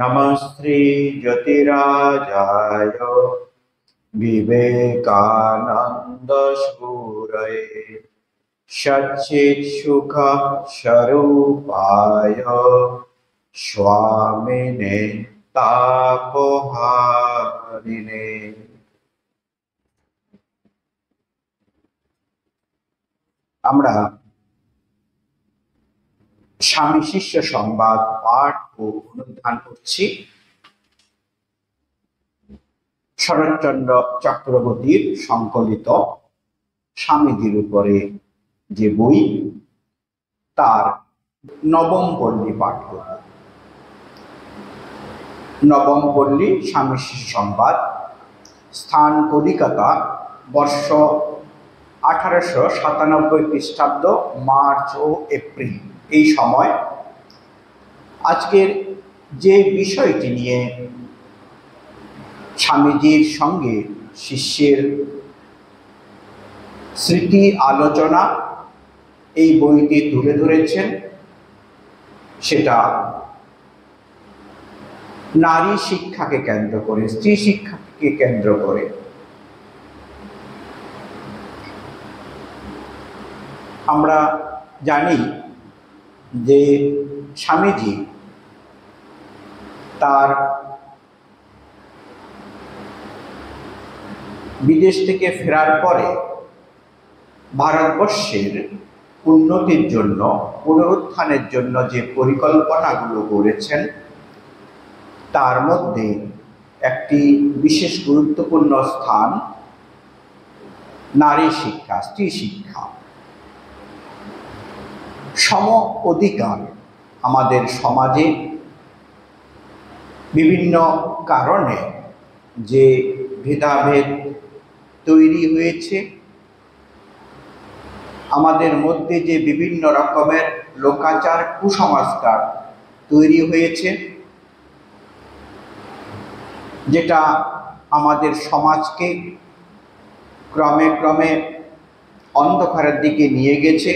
नमस्ते ज्योतिराजाय विवेकानंद सूरये सच्चित्सुख स्वरूपाय स्वामिने तापहारिणे। আমরা স্বামী শিষ্য সংবাদ পাঠ ও অনুধান করছি। শরৎচন্দ্র চক্রবর্তীর সংকলিত স্বামীজির উপরে যে বই, তার নবম পল্লী পাঠ করব। নবম পল্লী স্বামী শিষ্য সংবাদ, স্থান কলিকাতা, বর্ষ 1897 খ্রিস্টাব্দ, মার্চ ও এপ্রিল। এই সময় আজকের যে বিষয়টি নিয়ে স্বামীজির সঙ্গে শিষ্যের স্মৃতি আলোচনা এই বইতে তুলে ধরেছেন, সেটা নারী শিক্ষাকে কেন্দ্র করে, স্ত্রী শিক্ষাকে কেন্দ্র করে। আমরা জানি যে স্বামীজি তার বিদেশ থেকে ফেরার পরে ভারতবর্ষের উন্নতির জন্য, পুনরুত্থানের জন্য যে পরিকল্পনাগুলো করেছেন, তার মধ্যে একটি বিশেষ গুরুত্বপূর্ণ স্থান নারী শিক্ষা, স্ত্রী শিক্ষা। সম অধিকার আমাদের সমাজে বিভিন্ন কারণে যে ভেদাভেদ তৈরি হয়েছে, আমাদের মধ্যে যে বিভিন্ন রকমের লোকাচার, কুসংস্কার তৈরি হয়েছে, যেটা আমাদের সমাজকে ক্রমে ক্রমে অন্ধকারের দিকে নিয়ে গেছে,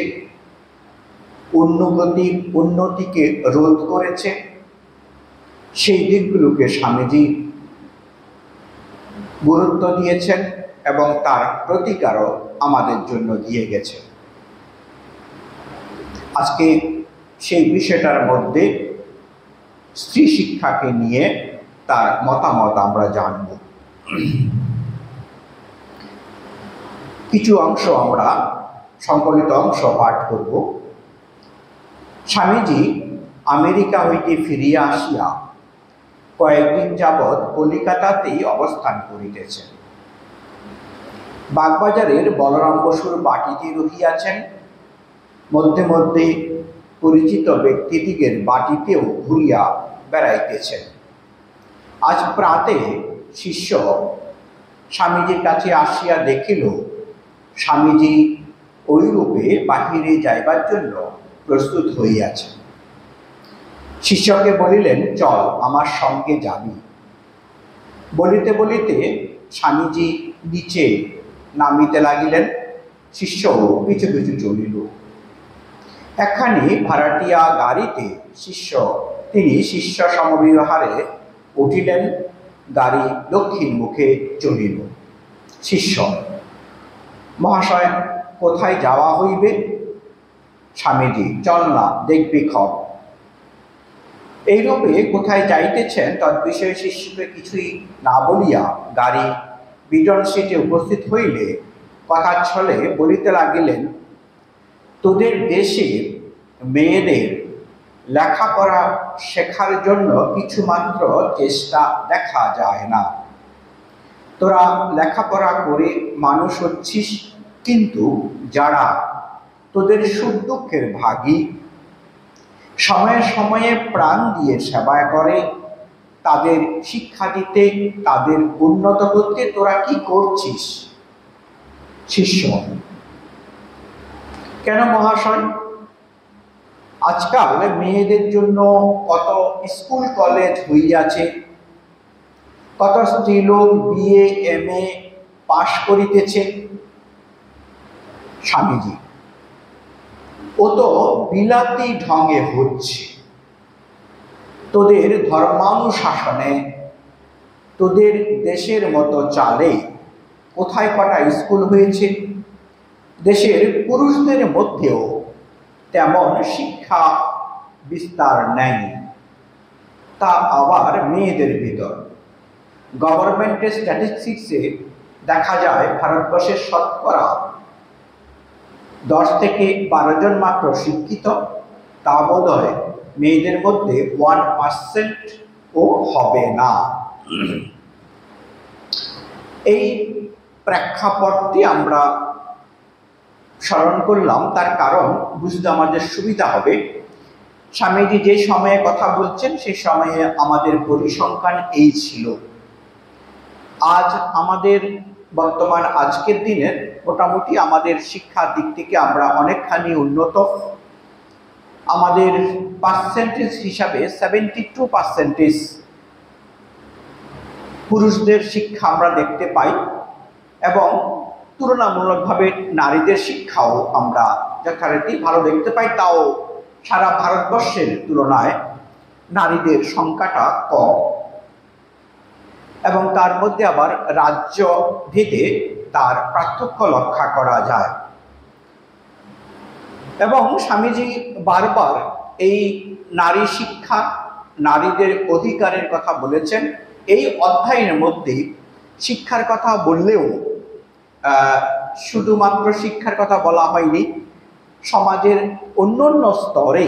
উন্নতিকে রোধ করেছে, সেই দিকগুলোকে স্বামীজি গুরুত্ব দিয়েছেন এবং তার প্রতিকারও আমাদের জন্য দিয়ে গেছে। আজকে সেই বিষয়টার মধ্যে স্ত্রী শিক্ষাকে নিয়ে তার মতামত আমরা জানব। কিছু অংশ আমরা সংকলিত অংশ পাঠ করব। স্বামীজি আমেরিকা হইতে ফিরিয়া আসিয়া কয়েকদিন যাবৎ কলিকাতাতেই অবস্থান করিতেছেন। বাগবাজারের বলরাম বসুর বাটিতে রহিয়াছেন। মধ্যে মধ্যে পরিচিত ব্যক্তিদিগের বাটিতেও ঘুরিয়া বেড়াইতেছেন। আজ প্রাতে শিষ্য স্বামীজির কাছে আসিয়া দেখিল স্বামীজি ওইরূপে বাহিরে যাইবার জন্য প্রস্তুত হইয়াছেন। শিষ্যকে বলিলেন, চল আমার সঙ্গে যাবি। বলিতে বলিতে স্বামীজি নিচে নামিতে লাগিলেন। শিষ্য পিছু পিছু চলিল। একখানি ভাড়াটিয়া গাড়িতে তিনি শিষ্য সমবিহারে উঠিলেন। গাড়ি দক্ষিণ মুখে চলিল। শিষ্য, মহাশয়, কোথায় যাওয়া হইবে? স্বামীজি, চল না, দেখবি খব। এইরূপে কোথায় যাইতেছেন তদ্বিষয়ে শিষ্যকে কিছুই না বলিয়া গাড়ি বিটন সিটে উপস্থিত হইলে কথার ছলে বলিতে লাগিলেন, তোদের দেশে মেয়েদের লেখাপড়া শেখার জন্য কিছুমাত্র চেষ্টা দেখা যায় না। তোরা লেখাপড়া করে মানুষ হচ্ছিস, কিন্তু যারা তোদের সুখ দুঃখের ভাগী, সময়ে সময়ে প্রাণ দিয়ে সেবা করে, তাদের শিক্ষা দিতে, তাদের উন্নত করতে তোরা কি করছিস? শিষ্য, কেন মহাশয়? আজকাল মেয়েদের জন্য কত স্কুল কলেজ হইয়াছে, কত স্ত্রীলোক বিএ এমএ পাশ করিতেছে। স্বামীজি, ও তো বিলাতি ঢঙে হচ্ছে। তোদের ধর্মানুশাসনে, তোদের দেশের মতো চালে কোথায় কটা স্কুল হয়েছে? দেশের পুরুষদের মধ্যেও তেমন শিক্ষা বিস্তার নেই, তা আবার মেয়েদের ভিতর। গভর্নমেন্টের স্ট্যাটিস্টিক্সে দেখা যায় ভারতবর্ষের শতকরা 10 থেকে 12 জন মাত্র শিক্ষিত, তা বোধ হয় মেয়েদের মধ্যে 1% ও হবে না। এই প্রেক্ষাপটটি আমরা স্মরণ করলাম, তার কারণ বুঝতে আমাদের সুবিধা হবে। স্বামীজি যে সময়ে কথা বলছেন সেই সময়ে আমাদের পরিসংখ্যান এই ছিল। আজ আমাদের বর্তমান আজকের দিনের মোটামুটি আমাদের শিক্ষার দিক থেকে আমরা অনেকখানি উন্নত। আমাদের পার্সেন্টেজ হিসাবে 72% পুরুষদের শিক্ষা আমরা দেখতে পাই, এবং তুলনামূলকভাবে নারীদের শিক্ষাও আমরা যথারীতি ভালো দেখতে পাই। তাও সারা ভারতবর্ষের তুলনায় নারীদের সংখ্যাটা কম, এবং তার মধ্যে আবার রাজ্য ভেদে তার পার্থক্য লক্ষ্য করা যায়। এবং স্বামীজি বারবার এই নারী শিক্ষা, নারীদের অধিকারের কথা বলেছেন। এই অধ্যায়ের মধ্যে শিক্ষার কথা বললেও শুধুমাত্র শিক্ষার কথা বলা হয়নি, সমাজের অন্যান্য স্তরে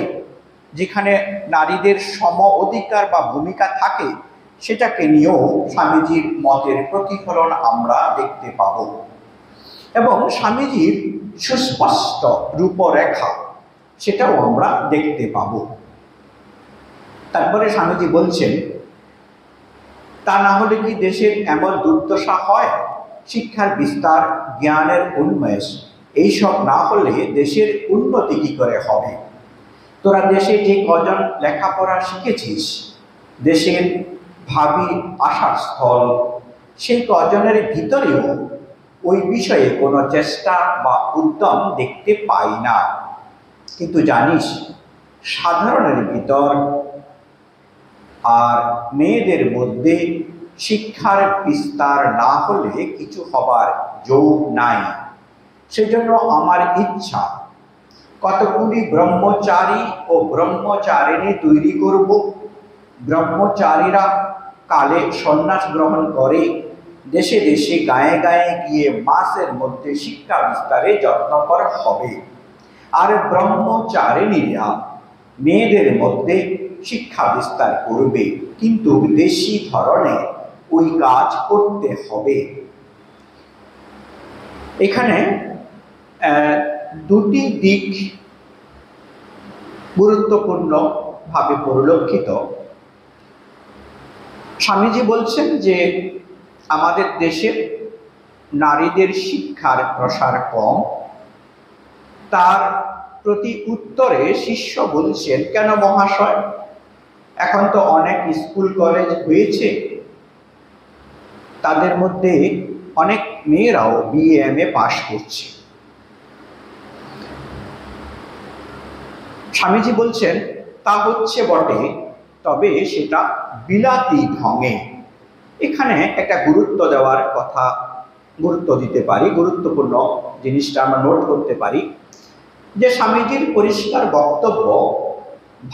যেখানে নারীদের সম অধিকার বা ভূমিকা থাকে সেটাকে নিয়েও স্বামীজির মতের প্রতিফলন আমরা দেখতে পাব, এবং স্বামীজির সুস্পষ্ট রূপরেখা সেটাও আমরা দেখতে পাব। তারপরে স্বামীজি বলছেন, তা না হলে কি দেশের এমন দুর্দশা হয়? শিক্ষার বিস্তার, জ্ঞানের উন্মেষ এইসব না হলে দেশের উন্নতি কি করে হবে? তোরা দেশে যে কজন লেখাপড়া শিখেছিস, দেশের ভাবি আশার স্থল, সেই কজনের ভিতরেও ওই বিষয়ে কোনো চেষ্টা বা উদ্যম দেখতে পাই না। কিন্তু জানিস, সাধারণের ভিতর আর মেয়েদের মধ্যে শিক্ষার বিস্তার না হলে কিছু হবার যোগ নাই। সেজন্য আমার ইচ্ছা কতগুলি ব্রহ্মচারী ও ব্রহ্মচারিণী তৈরি করব। ব্রহ্মচারীরা কালে সন্ন্যাস গ্রহণ করে দেশে দেশে গায়ে গায়ে গিয়ে মাসের মধ্যে শিক্ষা বিস্তারে যত্নপর হবে, আর ব্রহ্মচারিণীরা মেয়েদের মধ্যে শিক্ষা বিস্তার করবে, কিন্তু দেশি ধরনের ওই কাজ করতে হবে। এখানে দুটি দিক গুরুত্বপূর্ণভাবে পরিলক্ষিত। স্বামীজি বলছেন যে আমাদের দেশের নারীদের শিক্ষার প্রসার কম। তার প্রতি উত্তরে শিষ্য বলছেন, কেন মহাশয়, এখন তো অনেক স্কুল কলেজ হয়েছে, তাদের মধ্যে অনেক মেয়েরাও BA-MA পাশ করছে। স্বামীজি বলছেন, তা হচ্ছে বটে, তবে সেটা বিলাতি ঢঙে। এখানে একটা গুরুত্ব দেওয়ার কথা, গুরুত্ব দিতে পারি, গুরুত্বপূর্ণ জিনিসটা আমরা নোট করতে পারি যে স্বামীজির পরিষ্কার বক্তব্য,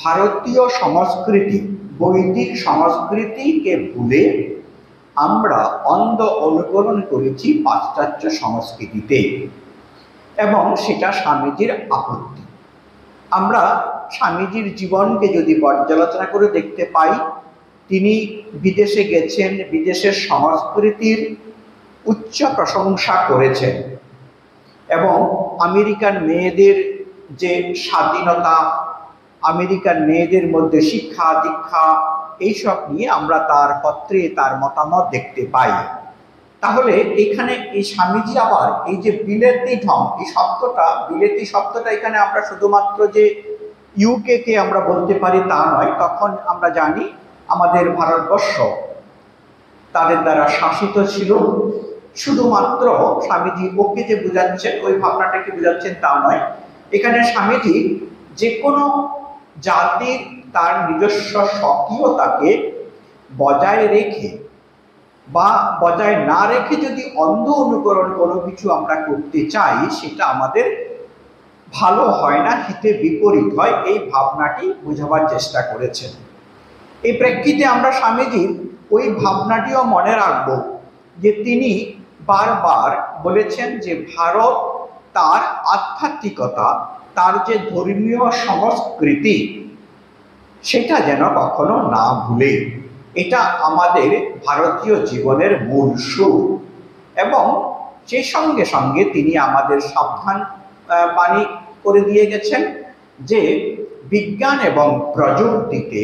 ভারতীয় সংস্কৃতি, বৈদিক সংস্কৃতিকে ভুলে আমরা অন্ধ অনুকরণ করেছি পাশ্চাত্য সংস্কৃতিতে, এবং সেটা স্বামীজির আপত্তি। আমরা স্বামীজির জীবনকে যদি পর্যালোচনা করে দেখতে পাই, তিনি বিদেশে গেছেন, বিদেশের সংস্কৃতির উচ্চ প্রশংসা করেছেন, এবং আমেরিকান মেয়েদের যে স্বাধীনতা, আমেরিকান মেয়েদের মধ্যে শিক্ষা দীক্ষা, এইসব নিয়ে আমরা তার পত্রে তার মতামত দেখতে পাই। তাহলে এখানে এই স্বামীজি আবার এই যে বিলেতি ঢং, এই শব্দটা, বিলেতি শব্দটা এখানে আমরা শুধুমাত্র যে ইউকে কে আমরা বলতে পারি তা নয়। তখন আমরা জানি আমাদের ভারতবর্ষ তাদের দ্বারা শাসিত ছিল। শুধুমাত্র স্বামীজি ওকে যে বোঝাচ্ছেন, ওই ভাবনাটাকে বোঝাচ্ছেন তা নয়। এখানে স্বামীজি যে কোনো জাতির তার নিজস্ব স্বকীয়তাকে বজায় রেখে বা বজায় না রেখে যদি অন্ধ অনুকরণ কোনো কিছু আমরা করতে চাই, সেটা আমাদের ভালো হয় না, হিতে বিপরীত হয়। এই ভাবনাটি বোঝাবার চেষ্টা করেছেন। এই প্রেক্ষিতে আমরা স্বামীজির ওই ভাবনাটিও মনে রাখব যে তিনি বারবার বলেছেন যে ভারত তার আধ্যাত্মিকতা, তার যে ধর্মীয় সংস্কৃতি, সেটা যেন কখনো না ভুলে। এটা আমাদের ভারতীয় জীবনের মূল সুর। এবং সেই সঙ্গে সঙ্গে তিনি আমাদের সাবধান বাণী করে দিয়ে গেছেন যে বিজ্ঞান এবং প্রযুক্তিতে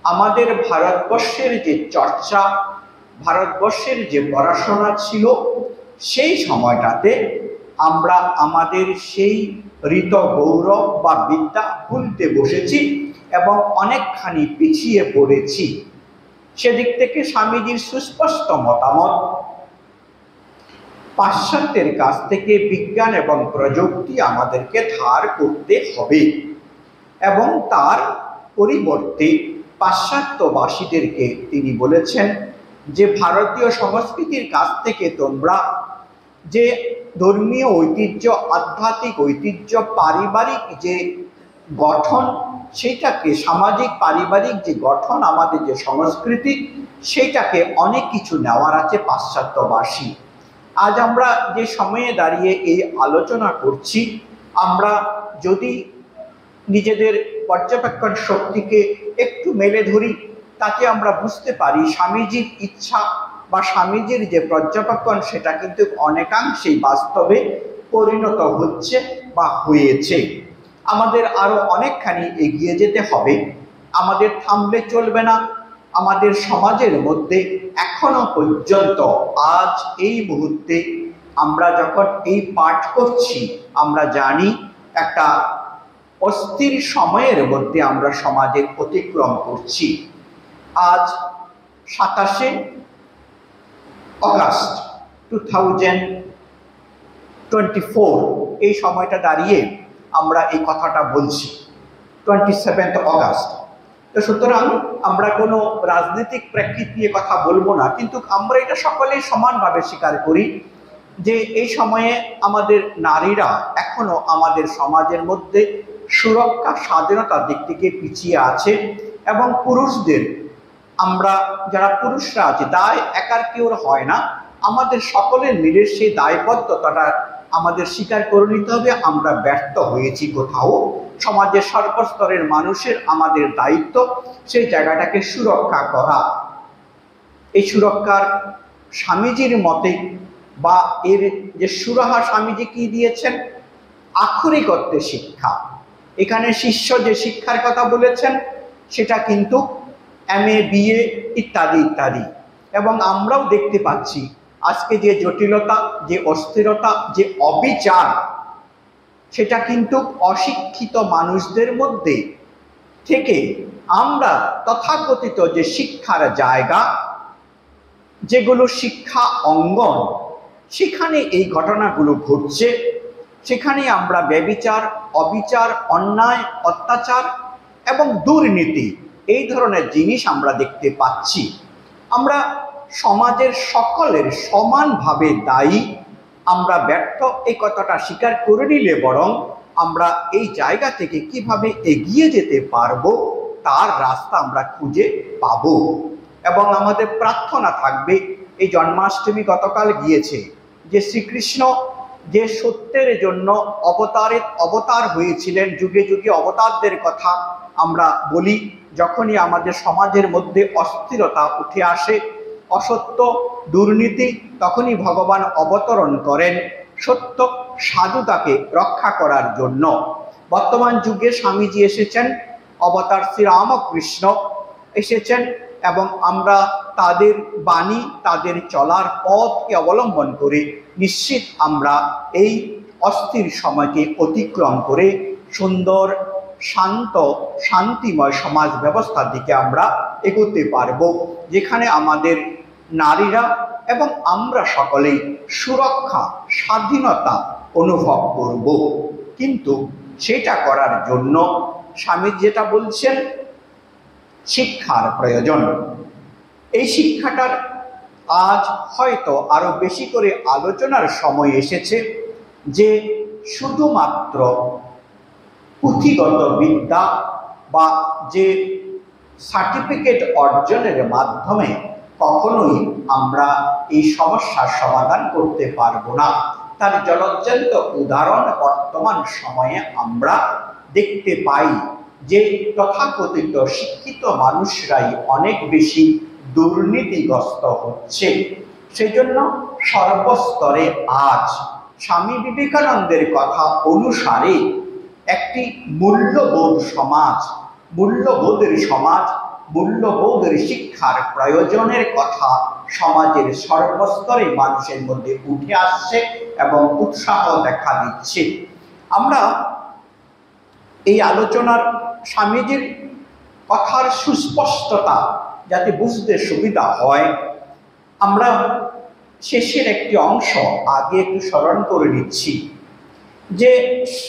আমাদের ভারতবর্ষের যে চর্চা, ভারতবর্ষের যে পড়াশোনা ছিল, সেই সময়টাতে আমরা আমাদের সেই ঋত গৌরব বা বিদ্যা ভুলতে বসেছি এবং অনেকখানি পিছিয়ে পড়েছি। সেদিক থেকে স্বামীজির সুস্পষ্ট মতামত, পাশ্চাত্যের কাছ থেকে বিজ্ঞান এবং প্রযুক্তি আমাদেরকে ধার করতে হবে এবং তার পরিবর্তে পাশ্চাত্যবাসীদেরকে তিনি বলেছেন যে ভারতীয় সংস্কৃতির কাছ থেকে তোমরা যে ধর্মীয় ঐতিহ্য, আধ্যাত্মিক ঐতিহ্য, পারিবারিক যে গঠন, সেইটাকে সামাজিক পারিবারিক যে গঠন, আমাদের যে সংস্কৃতি, সেইটাকে অনেক কিছু নেওয়ার আছে পাশ্চাত্যবাসী। আজ আমরা যে সময়ে দাঁড়িয়ে এই আলোচনা করছি, আমরা যদি নিজেদের পর্যবেক্ষণ শক্তিকে একটু মেলে ধরি, তাতে আমরা বুঝতে পারি স্বামীজির ইচ্ছা বা স্বামীজির যে পর্যবেক্ষণ, সেটা কিন্তু অনেকাংশেই বাস্তবে পরিণত হচ্ছে বা হয়েছে। আমাদের আরো অনেকখানি এগিয়ে যেতে হবে, আমাদের থামলে চলবে না। আমাদের সমাজের মধ্যে এখনো পর্যন্ত আজ এই মুহূর্তে আমরা যখন এই পাঠ করছি, আমরা জানি একটা অস্থির সময়ের মধ্যে আমরা সমাজের অতিক্রম করছি। আজ 27শে অগাস্ট 2024, এই সময়টা দাঁড়িয়ে আমরা এই কথাটা বলছি, 27 অগাস্ট। তো সুতরাং আমরা কোনো রাজনৈতিক প্রেক্ষিত নিয়ে কথা বলবো না, কিন্তু আমরা এটা সকলেই সমানভাবে স্বীকার করি যে এই সময়ে আমাদের নারীরা এখনো আমাদের সমাজের মধ্যে সুরক্ষা, স্বাধীনতার দিক থেকে পিছিয়ে আছে। এবং পুরুষদের, আমরা যারা পুরুষরা আছি, দায় একার কেউর হয় না, আমাদের সকলের মিলে সেই দায়বদ্ধতাটা আমাদের স্বীকার করে নিতে হবে। আমরা ব্যর্থ হয়েছি কোথাও, সমাজের সর্বস্তরের মানুষের আমাদের দায়িত্ব সেই জায়গাটাকে সুরক্ষা করা। এই সুরক্ষার স্বামীজির মতে বা এর যে সুরাহা স্বামীজি কি দিয়েছেন, আক্ষরিকত্বে শিক্ষা। এখানে শিষ্য যে শিক্ষার কথা বলেছেন, সেটা কিন্তু MA BA ইত্যাদি ইত্যাদি। এবং আমরাও দেখতে পাচ্ছি আজকে যে জটিলতা, যে অস্থিরতা, যে অবিচার, সেটা কিন্তু অশিক্ষিত মানুষদের মধ্যে থেকে আমরা তথাকথিত যে শিক্ষার জায়গা, যেগুলো শিক্ষা অঙ্গন, সেখানে এই ঘটনাগুলো ঘটছে। সেখানে আমরা ব্যভিচার, অবিচার, অন্যায়, অত্যাচার এবং দুর্নীতি, এই ধরনের জিনিস আমরা দেখতে পাচ্ছি। আমরা সমাজের সকলের সমানভাবে দায়ী। আমরা ব্যর্থ, এই কথাটা স্বীকার করে নিলে বরং আমরা এই জায়গা থেকে কিভাবে এগিয়ে যেতে পারবো তার রাস্তা আমরা খুঁজে পাবো। এবং আমাদের প্রার্থনা থাকবে, এই জন্মাষ্টমী গতকাল গিয়েছে, যে শ্রীকৃষ্ণ যে সত্যের জন্য অবতার হয়েছিলেন, যুগে যুগে অবতারদের কথা আমরা বলি। যখনই আমাদের সমাজের মধ্যে অস্থিরতা উঠে আসে, অসত্য, দুর্নীতি, তখনই ভগবান অবতরণ করেন সত্য সাধুতাকে রক্ষা করার জন্য। বর্তমান যুগে স্বামীজি এসেছেন, অবতার শ্রীরামকৃষ্ণ এসেছেন, এবং আমরা তাদের বাণী, তাদের চলার পথকে অবলম্বন করে নিশ্চিত আমরা এই অস্থির সময়কে অতিক্রম করে সুন্দর, শান্ত, শান্তিময় সমাজ ব্যবস্থার দিকে আমরা এগোতে পারব, যেখানে আমাদের নারীরা এবং আমরা সকলেই সুরক্ষা, স্বাধীনতা অনুভব করব। কিন্তু সেটা করার জন্য স্বামী যেটা বলছেন শিক্ষার প্রয়োজন। এই শিক্ষাটার আজ হয়তো আরো বেশি করে আলোচনার সময় এসেছে যে শুধুমাত্র পুঁথিগত বিদ্যা বা যে সার্টিফিকেট অর্জনের মাধ্যমে কখনোই আমরা এই সমস্যার সমাধান করতে পারবো না। তার জ্বলজ্জান্ত উদাহরণ বর্তমান সময়ে আমরা দেখতে পাই যে তথাকথিত শিক্ষিত মানুষরাই অনেক বেশি দুর্নীতিগ্রস্ত হচ্ছে। সেজন্য সর্বস্তরে আজ স্বামী বিবেকানন্দের কথা অনুসারে একটি মূল্যবোধ সমাজ, মূল্যবোধের শিক্ষার প্রয়োজনের কথা সমাজের সর্বস্তরে মানুষের মধ্যে উঠে আসছে এবং উৎসাহ দেখা দিচ্ছে। আমরা এই আলোচনার স্বামীজির কথার সুস্পষ্টতা যাতে বুঝতে সুবিধা হয়, আমরা শেষের একটি অংশ আগে একটু স্মরণ করে নিচ্ছি যে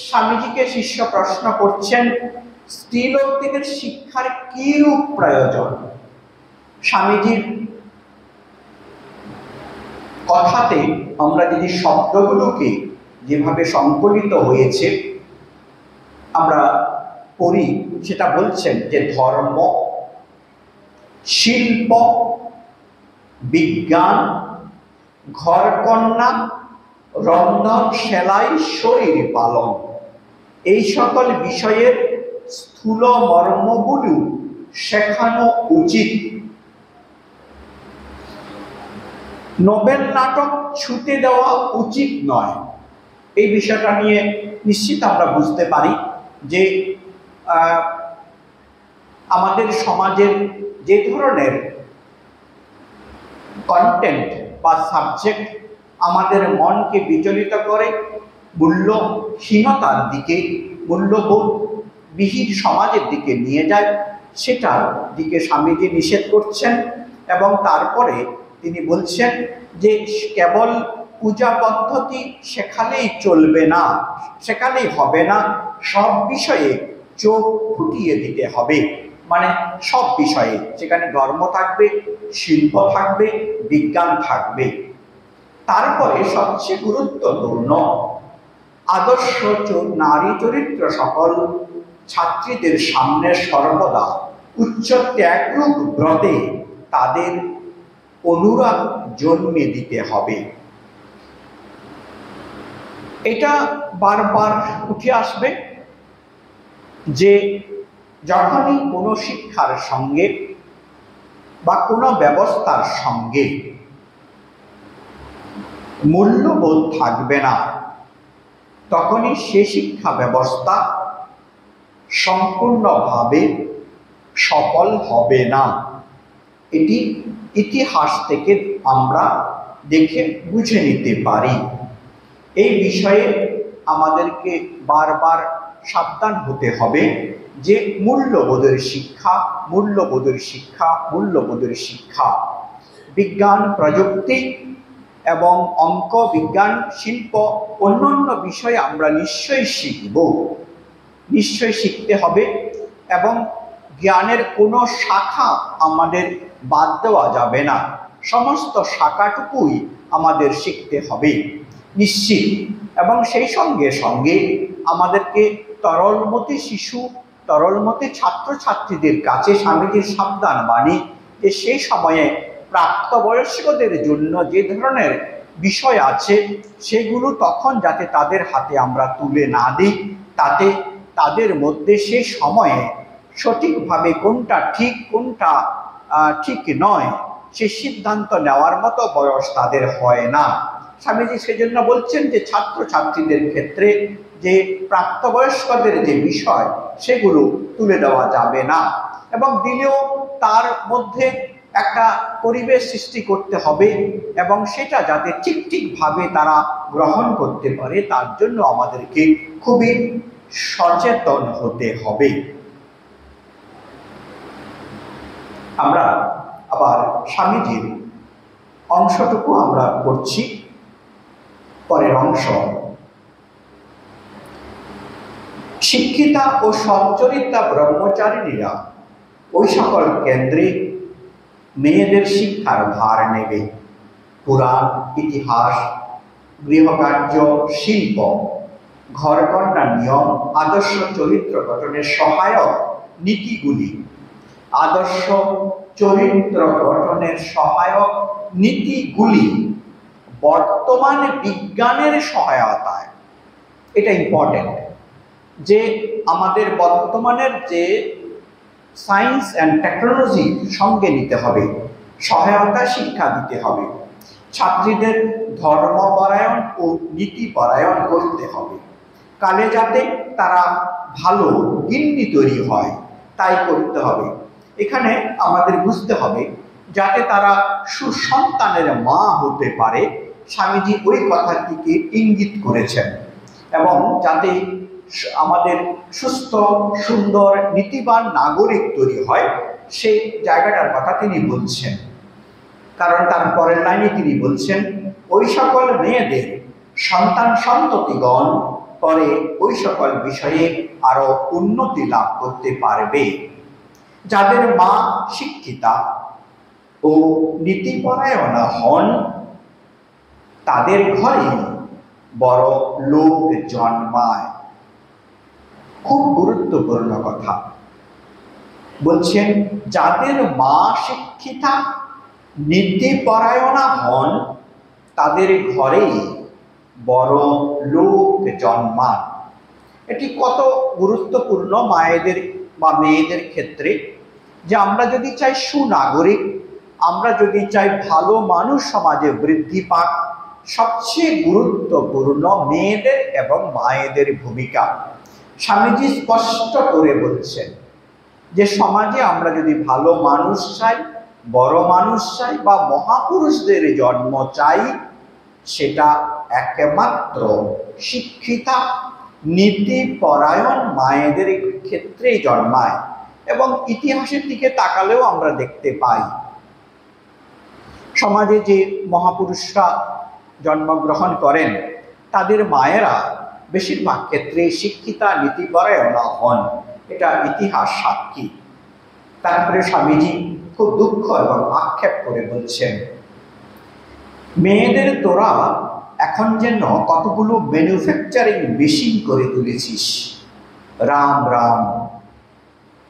স্বামীজিকে শিষ্য প্রশ্ন করছেন স্ত্রীলোকদের শিক্ষার কি রূপ প্রয়োজন। স্বামীজির কথাতে আমরা যদি শব্দগুলোকে যেভাবে সংকলিত হয়েছে আমরা পড়ি, সেটা বলছেন যে ধর্ম, শিল্প, বিজ্ঞান, ঘরকন্যা, রন্ধন, সেলাই, শরীর পালন, এই সকল বিষয়ের স্থূল মর্মগুলো শেখানো উচিত। নোবেল নাটক ছুতে দেওয়া উচিত নয়। এই বিষয়টা নিয়ে নিশ্চিত আমরা বুঝতে পারি যে আমাদের সমাজের যে ধরনের কন্টেন্ট বা সাবজেক্ট আমাদের মনকে বিচলিত করে, মূল্যহীনতার দিকে, মূল্যবোধবিহীন সমাজের দিকে নিয়ে যায়, সেটার দিকে স্বামীজি নিষেধ করছেন। এবং তারপরে তিনি বলছেন যে কেবল পূজা পদ্ধতি শেখালেই চলবে না, শেখালেই হবে না, সব বিষয়ে চোখ ফুটিয়ে দিতে হবে। মানে সব বিষয়ে, সেখানে ধর্ম থাকবে, শিল্প থাকবে, বিজ্ঞান থাকবে। তারপরে সবচেয়ে গুরুত্বপূর্ণ আদর্শ নারী চরিত্র সকল ছাত্রীদের সামনে সর্বদা উচ্চ ত্যাগরূপ ব্রতে তাদের অনুরাগ জন্মে দিতে হবে। এটা বারবার উঠে আসবে যে যখনই কোনো শিক্ষার সঙ্গে বা কোনো ব্যবস্থার সঙ্গে মূল্যবোধ থাকবে না, তখনই সে শিক্ষা ব্যবস্থা সম্পূর্ণভাবে সফল হবে না। এটি ইতিহাস থেকে আমরা দেখে বুঝে নিতে পারি। এই বিষয়ে আমাদেরকে বারবার সাবধান হতে হবে যে মূল্যবোধের শিক্ষা, মূল্যবোধের শিক্ষা, মূল্যবোধের শিক্ষা। বিজ্ঞান, প্রযুক্তি এবং অঙ্ক, বিজ্ঞান, শিল্প, অন্যান্য বিষয়ে আমরা নিশ্চয়ই শিখব, নিশ্চয়ই শিখতে হবে। এবং জ্ঞানের কোনো শাখা আমাদের বাদ দেওয়া যাবে না, সমস্ত শাখাটুকুই আমাদের শিখতে হবে নিশ্চিত। এবং সেই সঙ্গে সঙ্গে আমাদেরকে তরলমতি শিশু, তরলমতি ছাত্রছাত্রীদের কাছে স্বামীজির সাবধান বাণী যে সেই সময়ে প্রাপ্তবয়স্কদের জন্য যে ধরনের বিষয় আছে সেগুলো তখন যাতে তাদের হাতে আমরা তুলে না দিই, তাতে তাদের মধ্যে সে সময়ে সঠিকভাবে কোনটা ঠিক কোনটা ঠিক নয় সে সিদ্ধান্ত নেওয়ার মতো বয়স তাদের হয় না। স্বামীজি সেজন্য বলছেন যে ছাত্রছাত্রীদের ক্ষেত্রে যে প্রাপ্তবয়স্কদের যে বিষয় সেগুলো তুলে দেওয়া যাবে না, এবং দিলেও তার মধ্যে একটা পরিবেশ সৃষ্টি করতে হবে এবং সেটা যাতে ঠিকভাবে তারা গ্রহণ করতে পারে তার জন্য আমাদেরকে খুবই সচেতন হতে হবে। আমরা আবার স্বামীজির অংশটুকু আমরা করছি, পরের অংশ। শিক্ষিতা ও সচ্চরিত্রা ব্রহ্মচারিণীরা ওই সকল কেন্দ্রে মেয়েদের শিক্ষার ভার নেবে। পুরাণ, ইতিহাস, গৃহকার্য, শিল্প, ঘরকন্যার নিয়ম, আদর্শ চরিত্র গঠনের সহায়ক নীতিগুলি, আদর্শ চরিত্র গঠনের সহায়ক নীতিগুলি বর্তমান বিজ্ঞানের সহায়তায়, এটা ইম্পর্টেন্ট, যে আমাদের বর্তমানের যে সায়েন্স অ্যান্ড টেকনোলজি সঙ্গে নিতে হবে, সহায়তা শিক্ষা দিতে হবে, ছাত্রীদের ধর্মপরায়ণ ও নীতিপরায়ণ করতে হবে, কালে যাতে তারা ভালো গিন্নি তৈরি হয় তাই করতে হবে। এখানে আমাদের বুঝতে হবে যাতে তারা সুসন্তানের মা হতে পারে, স্বামীজি ওই কথাটিকে ইঙ্গিত করেছেন, এবং যাতে আমাদের সুস্থ সুন্দর নীতিবান নাগরিক তৈরি হয় সেই জায়গাটার কথা তিনি বলছেন। কারণ তার পরের লাইনে তিনি বলছেন, ওই সকল মেয়েদের সন্তান সন্ততিগণ পরে ওই সকল বিষয়ে আরো উন্নতি লাভ করতে পারবে। যাদের মা শিক্ষিতা ও নীতিপরায়ণা হন তাদের ঘরে বড় লোক জন্মায়। খুব গুরুত্বপূর্ণ কথা বলছেন, যাদের মা শিক্ষিতা নীতিপরায়ণা হন তাদের ঘরেই বড় লোক জন্মান। এটি কত গুরুত্বপূর্ণ মায়েদের বা মেয়েদের ক্ষেত্রে, যে আমরা যদি চাই সুনাগরিক, আমরা যদি চাই ভালো মানুষ সমাজে বৃদ্ধি পাক, সবচেয়ে গুরুত্বপূর্ণ মেয়েদের এবং মায়েদের ভূমিকা। স্বামীজি স্পষ্ট করে বলছেন যে সমাজে আমরা যদি ভালো মানুষ চাই, বড় মানুষ চাই বা মহাপুরুষদের জন্ম চাই, সেটা একমাত্র শিক্ষিতা নীতিপরায়ণ মায়েদের ক্ষেত্রেই জন্মায়। এবং ইতিহাসের দিকে তাকালেও আমরা দেখতে পাই সমাজে যে মহাপুরুষরা জন্মগ্রহণ করেন তাদের মায়েরা বেশিরভাগ ক্ষেত্রে শিক্ষিতা নীতিপরায়ণা হন, এটা ইতিহাস সাক্ষী। তারপরে স্বামীজি খুব দুঃখ এবং আক্ষেপ করে বলছেন, মেয়েদের তোরা এখন যেন কতগুলো ম্যানুফ্যাকচারিং মেশিন করে তুলেছিস। রাম রাম,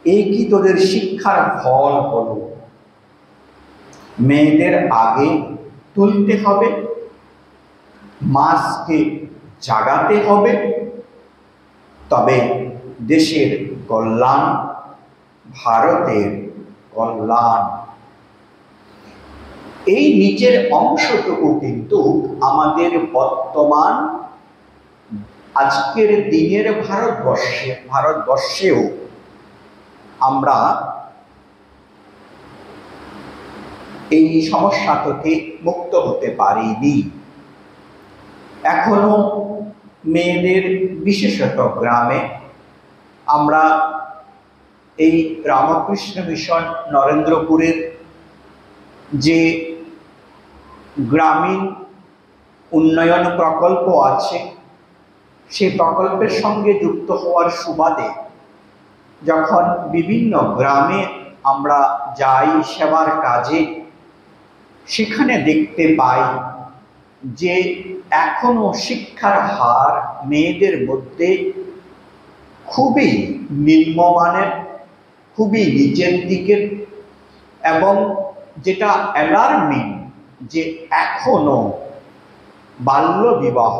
এই কি তোদের শিক্ষার ফল হলো? মেয়েদের আগে তুলতে হবে, মাসকে জাগাতে হবে, তবে দেশের কল্যাণ, ভারতের কল্যাণ। এই নিচের অংশটুকু কিন্তু আমাদের বর্তমান আজকের দিনের ভারতবর্ষেও আমরা এই সমস্যা থেকে মুক্ত হতে পারিনি। এখনো মেয়েদের, বিশেষত গ্রামে, আমরা এই রামকৃষ্ণ মিশন নরেন্দ্রপুরের যে গ্রামীণ উন্নয়ন প্রকল্প আছে, সেই প্রকল্পের সঙ্গে যুক্ত হওয়ার সুবাদে যখন বিভিন্ন গ্রামে আমরা যাই সেবার কাজে, সেখানে দেখতে পাই যে এখনো শিক্ষার হার মেয়েদের মধ্যে খুবই নিম্নমানের, খুবই নিচের দিকের, এবং যেটা অ্যালার্মিং যে এখনো বাল্য বিবাহ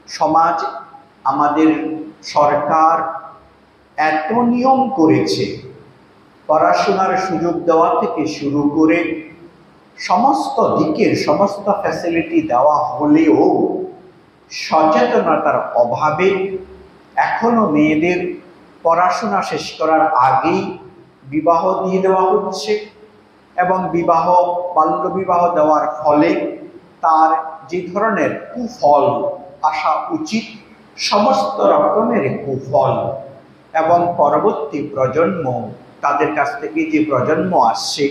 সমাজ, আমাদের সরকার এত নিয়ম করেছে, পড়াশোনার সুযোগ দেওয়া থেকে শুরু করে সমস্ত দিকের সমস্ত ফ্যাসিলিটি দেওয়া হলেও সচেতনতার অভাবে এখনো মেয়েদের পড়াশোনা শেষ করার আগেই বিবাহ দিয়ে দেওয়া হচ্ছে, এবং বাল্যবিবাহ দেওয়ার ফলে তার যে ধরনের কুফল আসা উচিত, সমস্ত রকমের কুফল, এবং পরবর্তী প্রজন্ম, তাদের কাছ থেকে যে প্রজন্ম আসছে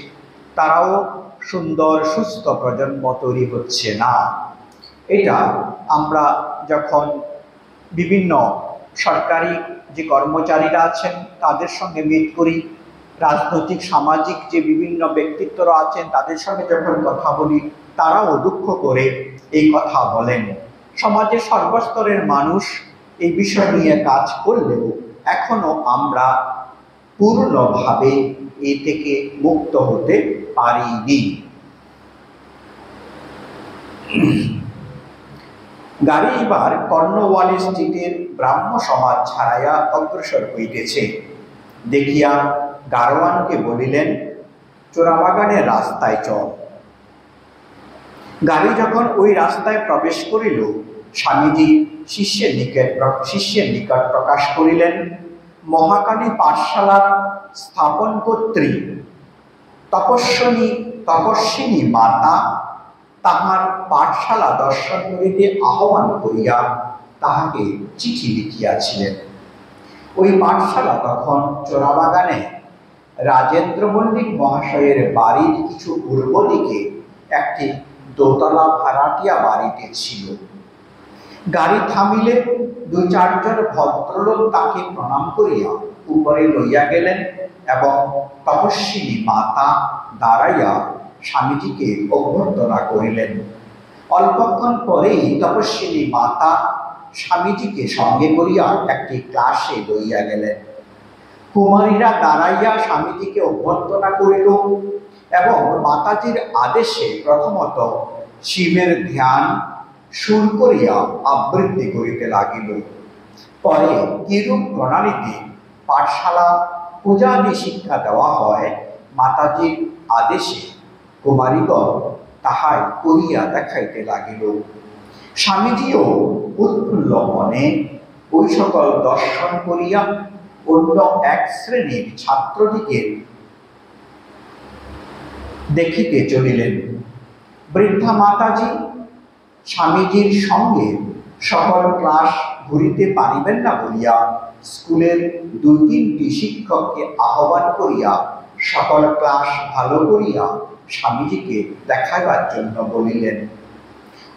তারাও সুন্দর সুস্থ প্রজন্ম তৈরি হচ্ছে না। এটা আমরা যখন বিভিন্ন সরকারি যে কর্মচারীরা আছেন তাদের সঙ্গে মিট করি, রাজনৈতিক সামাজিক যে বিভিন্ন ব্যক্তিত্বরা আছেন তাদের সঙ্গে যখন কথা বলি তারাও দুঃখ করে এই কথা বলেন। সমাজের সর্বস্তরের মানুষ এই বিষয় নিয়ে কাজ করলেও এখনো আমরা পূর্ণভাবে এ থেকে মুক্ত হতে পারিনি। গাড়ি এবার কর্নওয়ালি স্ট্রিটের ব্রাহ্ম সমাজ ছাড়াইয়া অগ্রসর হইতেছে। দেখিয়া গারোয়ানকে বলিলেন, চোরাবাগানের রাস্তায় চল। গাড়ি যখন ওই রাস্তায় প্রবেশ করিল, স্বামীজি শিষ্যের নিকট প্রকাশ করিলেন, মহাকালী পাঠশালার স্থাপন কর্ত্রী তপস্বিনী মাতা তাহার পাঠশালা দর্শন করিতে আহ্বান করিয়া তাহাকে চিঠি লিখিয়াছিলেন। ওই পাঠশালা তখন চোরাবাগানে রাজেন্দ্র মল্লিক মহাশয়ের বাড়ির কিছু পূর্ব দিকে একটি দোতলা ভাড়াটিয়া বাড়িতে ছিল। গাড়ি থামিলে দুই চারজন ভদ্রলোক তাকে প্রণাম করিয়া উপরে লইয়া গেলেন এবং তপস্বিনী মাতা দাঁড়াইয়া স্বামীজিকে অভ্যর্থনা করিলেন। অল্পক্ষণ পরেই তপস্বিনী মাতা স্বামীজিকে সঙ্গে করিয়া একটি ক্লাসে লইয়া গেলেন। কুমারীরা দাঁড়াইয়া স্বামীজিকে অভ্যর্থনা করিল এবং মাতাজির আদেশে প্রথমত শিবের ধ্যান সুর করিয়া আবৃত্তি করিতে লাগিল। পরে কিরূপ প্রণালীতে পাঠশালা পূজাদি শিক্ষা দেওয়া হয় মাতাজির আদেশে কুমারীগণ তাহাই করিয়া দেখাইতে লাগিল। স্বামীজিও উৎফুল্ল মনে ওই সকল দর্শন করিয়া অন্য এক শ্রেণীর ছাত্রদিকে দেখিতে চলিলেন। বৃদ্ধা মাতাজি স্বামীজির সঙ্গে সকল ক্লাস ঘুরিতে পারিবেন না বলিয়া স্কুলের দুই তিনটি শিক্ষককে আহ্বান করিয়া সকল ক্লাস ভালো করিয়া স্বামীজিকে দেখাইবার জন্য বলিলেন।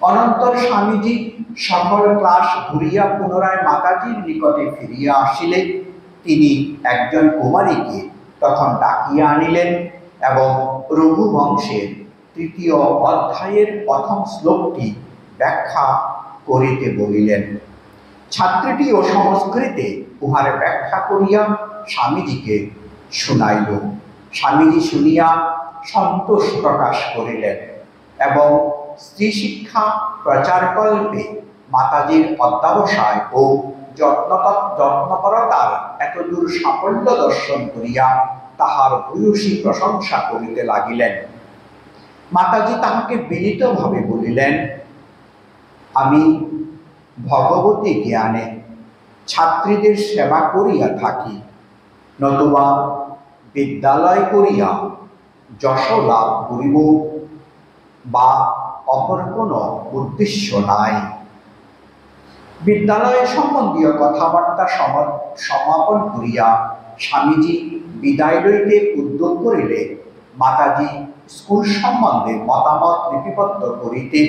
অনন্তর স্বামীজি সকল ক্লাস ঘুরিয়া পুনরায় মাতাজির নিকটে ফিরিয়া আসিলে তিনি একজন কুমারীকে তখন ডাকিয়া আনিলেন এবং রঘুবংশের ৩য় অধ্যায়ের প্রথম শ্লোকটি ব্যাখ্যা করিতে বলিলেন। ছাত্রীটিও সংস্কৃতে উহার ব্যাখ্যা করিয়া স্বামীজিকে শুনাইল। স্বামীজি শুনিয়া সন্তোষ প্রকাশ করিলেন এবং স্ত্রী শিক্ষা প্রচারকল্পে মাতাজির অধ্যাবসায় ও যত্নপরতার এতদূর সাফল্য দর্শন করিয়া তাহার ভূয়সী প্রশংসা করিতে লাগিলেন। মাতাজি তাহাকে বিনীতভাবে বলিলেন, আমি ভগবতী জ্ঞানে ছাত্রীদের সেবা করিয়া থাকি, নতুবা বিদ্যালয় করিয়া যশ লাভ করিব বা অপর কোনো উদ্দেশ্য নাই। বিদ্যালয় সম্বন্ধীয় কথাবার্তা সমাপন করিয়া স্বামীজি বিদায় লইতে উদ্যোগ করিলে মাতাজি স্কুল সম্বন্ধে মতামত লিপিবদ্ধ করিতে